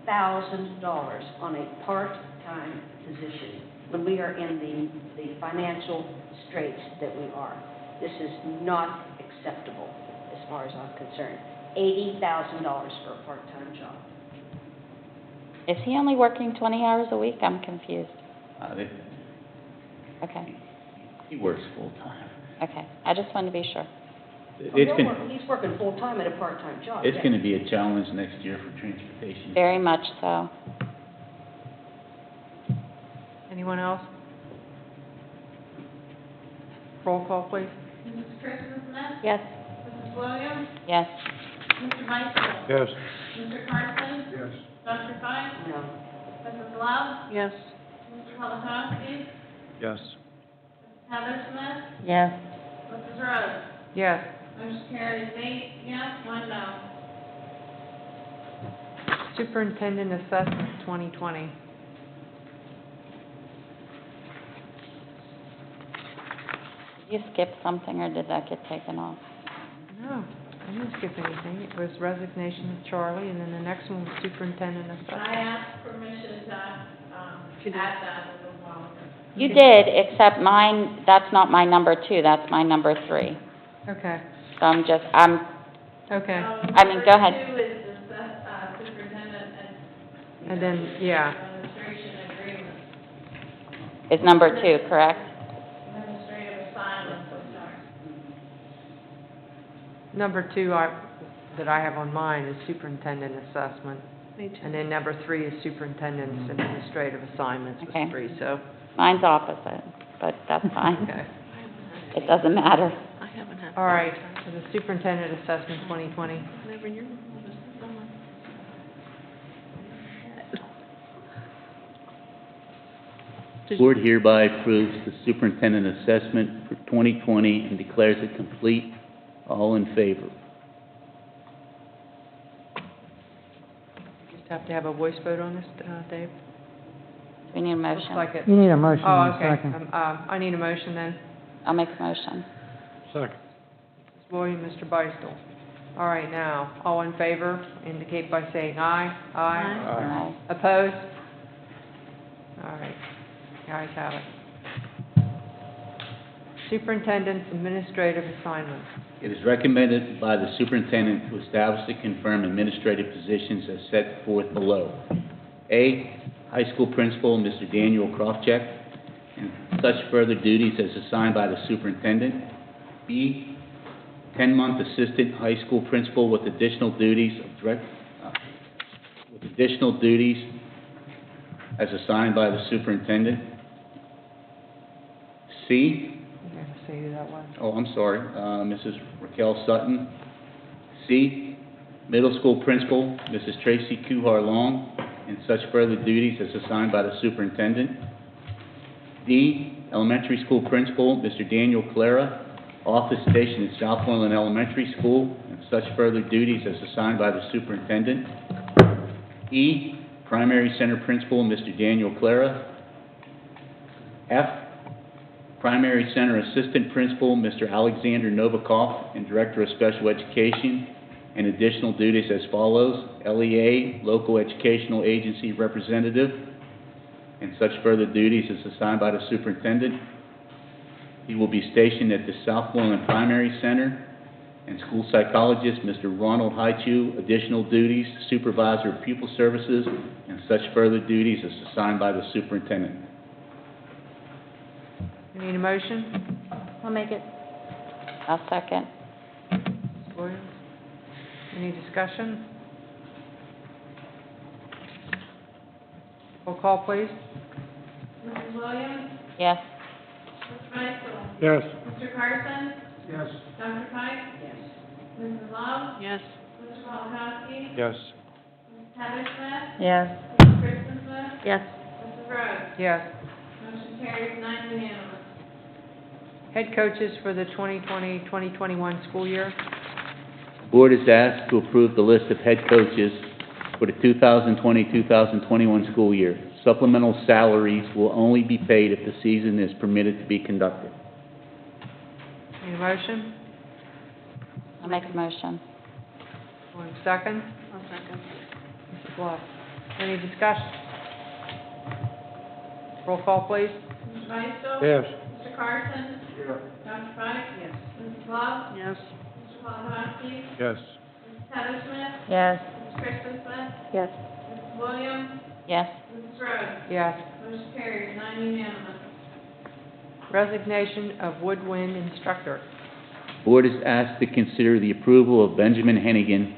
$80,000 on a part-time position when we are in the financial straits that we are. This is not acceptable as far as I'm concerned. $80,000 for a part-time job. Is he only working 20 hours a week? I'm confused. Okay. He works full-time. Okay. I just wanted to be sure. He's working full-time at a part-time job. It's yeah. gonna be a challenge next year for transportation. Very much so. Anyone else? Roll call, please. Mrs. Kristen Smith? Yes. Mrs. Williams? Yes. Mr. Isto? Yes. Mr. Carson? Yes. Dr. Pike? No. Mrs. Love? Yes. Mr. Polakowski? Yes. Heather Smith? Yes. Mrs. Rhodes? Yes. Motion carries 8 yes, 1 no. Superintendent Assessment 2020. Did you skip something, or did that get taken off? No, I didn't skip anything. It was resignation of Charlie, and then the next one was Superintendent I Assessment. asked permission to, add that a little while ago. You did, except mine, that's not my number 2, that's my number 3. Okay, So I'm okay. I mean, go ahead. Number 2 is the, superintendent And then, yeah, administration agreement, is number 2, correct? administrative assignment, I'm sorry. number 2 that I have on mine is Superintendent Assessment. Me too. And then number 3 is Superintendent's Administrative Assignments Okay. was 3, so, Mine's opposite. but that's fine. Okay. It doesn't matter. I haven't had. All right, so the superintendent assessment 2020. Never in your office, someone. Board hereby approves the superintendent assessment for 2020 and declares it complete. All in favor? Just have to have a voice vote on this, Dave? We need a Looks motion. like it. You need a motion Oh, and a okay. second. I need a motion then. I'll make a motion. Second. Ms. Williams, Mr. Beistel. All right, now, all in favor, indicate by saying aye. Aye. Opposed? All right, the ayes have it. Superintendent's administrative assignments. It is recommended by the superintendent to establish and confirm administrative positions as set forth below. A, high school principal, Mr. Daniel Krofcheck, and such further duties as assigned by the superintendent. B, 10-month assistant high school principal with additional duties as assigned by the superintendent. C, You gotta say that one. oh, I'm sorry, Mrs. Raquel Sutton. C, middle school principal, Mrs. Tracy Kuhar Long, and such further duties as assigned by the superintendent. D, elementary school principal, Mr. Daniel Clara, office station at Southmoreland Elementary School, and such further duties as assigned by the superintendent. E, primary center principal, Mr. Daniel Clara. F, primary center assistant principal, Mr. Alexander Novikov, and director of special education, and additional duties as follows: LEA, local educational agency representative, and such further duties as assigned by the superintendent. He will be stationed at the Southmoreland Primary Center, and school psychologist, Mr. Ronald Haichu, additional duties, supervisor of pupil services, and such further duties as assigned by the superintendent. You need a motion? I'll make it. I'll second. Ms. Williams? Any discussion? Roll call, please. Mrs. Williams? Yes. Mr. Beistel? Yes. Mr. Carson? Yes. Dr. Pike? Yes. Mrs. Love? Yes. Mr. Polakowski? Yes. Mrs. Heather Smith? Yes. Mrs. Kristen Smith? Yes. Mrs. Rhodes? Yes. Motion carries 9 unanimous. Head coaches for the 2020-2021 school year. Board is asked to approve the list of head coaches for the 2020-2021 school year. Supplemental salaries will only be paid if the season is permitted to be conducted. Need a motion? I'll make a motion. One second. I'll second. Mrs. Love. Any discussion? Roll call, please. Mr. Beistel? Yes. Mr. Carson? Yeah. Dr. Pike? Yes. Mrs. Love? Yes. Mr. Polakowski? Yes. Mrs. Heather Smith? Yes. Mrs. Kristen Smith? Yes. Mrs. Williams? Yes. Mrs. Rhodes? Yes. Motion carries 9 unanimous. Resignation of woodwind instructor. Board is asked to consider the approval of Benjamin Hennigan.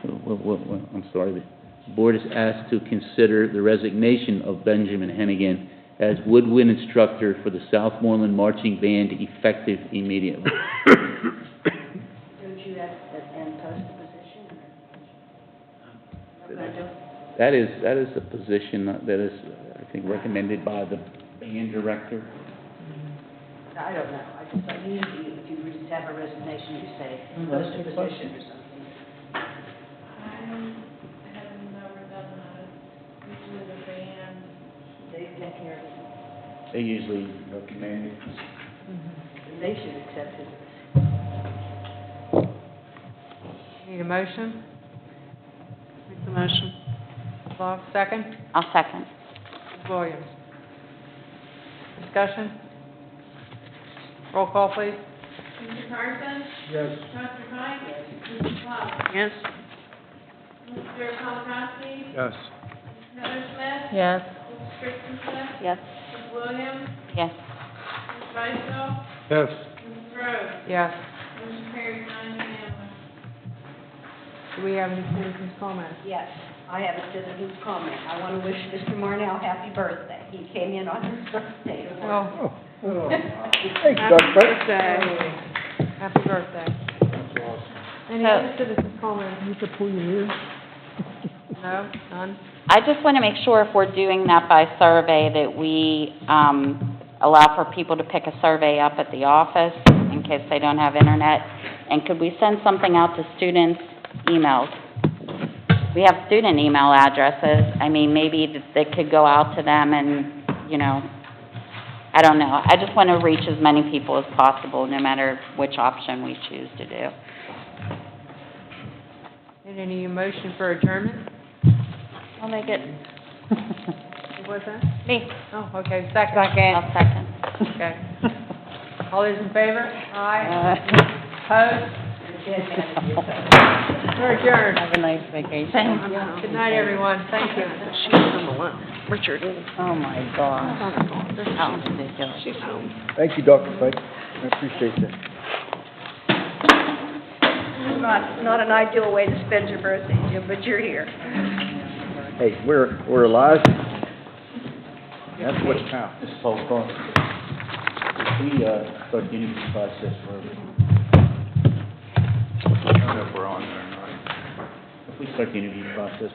I'm sorry. The board is asked to consider the resignation of Benjamin Hennigan as woodwind instructor for the Southmoreland Marching Band effective immediately. Don't you have and post the position? What am I doing? That is a position that is, I think, recommended by the band director. I don't know, I just, like, usually, if you just have a resignation, you say, post a position or something. I have never done that. Usually the band. They take care of it, They usually recommend it. and they should accept it. Need a motion? Make the motion. Love, second. I'll second. Ms. Williams. Discussion? Roll call, please. Mr. Carson? Yes. Dr. Pike? Mrs. Love? Yes. Mr. Polakowski? Yes. Mrs. Heather Smith? Yes. Mrs. Kristen Smith? Yes. Mrs. Williams? Yes. Mr. Beistel? Yes. Mrs. Rhodes? Yes. Motion carries 9 unanimous. Do we have any citizens' comments? Yes, I have a citizen's comment. I want to wish Mr. Marnell happy birthday. He came in on his birthday. Oh, Thanks, happy Dr. Frank. birthday. Happy birthday. Any So- other citizens' comments? You could pull your ears. No, none? I just want to make sure if we're doing that by survey, that we allow for people to pick a survey up at the office in case they don't have internet. And could we send something out to students' emails? We have student email addresses. I mean, maybe that could go out to them and, you know, I don't know. I just want to reach as many people as possible, no matter which option we choose to do. And any motion for adjournment? I'll make it. Who was that? Me. Oh, okay, second. I'll second. Okay. All those in favor? Aye. Opposed? We're adjourned. Have a nice vacation. Good night, everyone. Thank you. She's home alone. Richard. Oh, my gosh. That was ridiculous. She's home. Thank you, Dr. Frank. I appreciate that. Not an ideal way to spend your birthday, Jim, but you're here. Hey, we're alive. That's what counts. Ms. Polk, if we start the interview process for, I don't know if we're on there or not. if we start the interview process,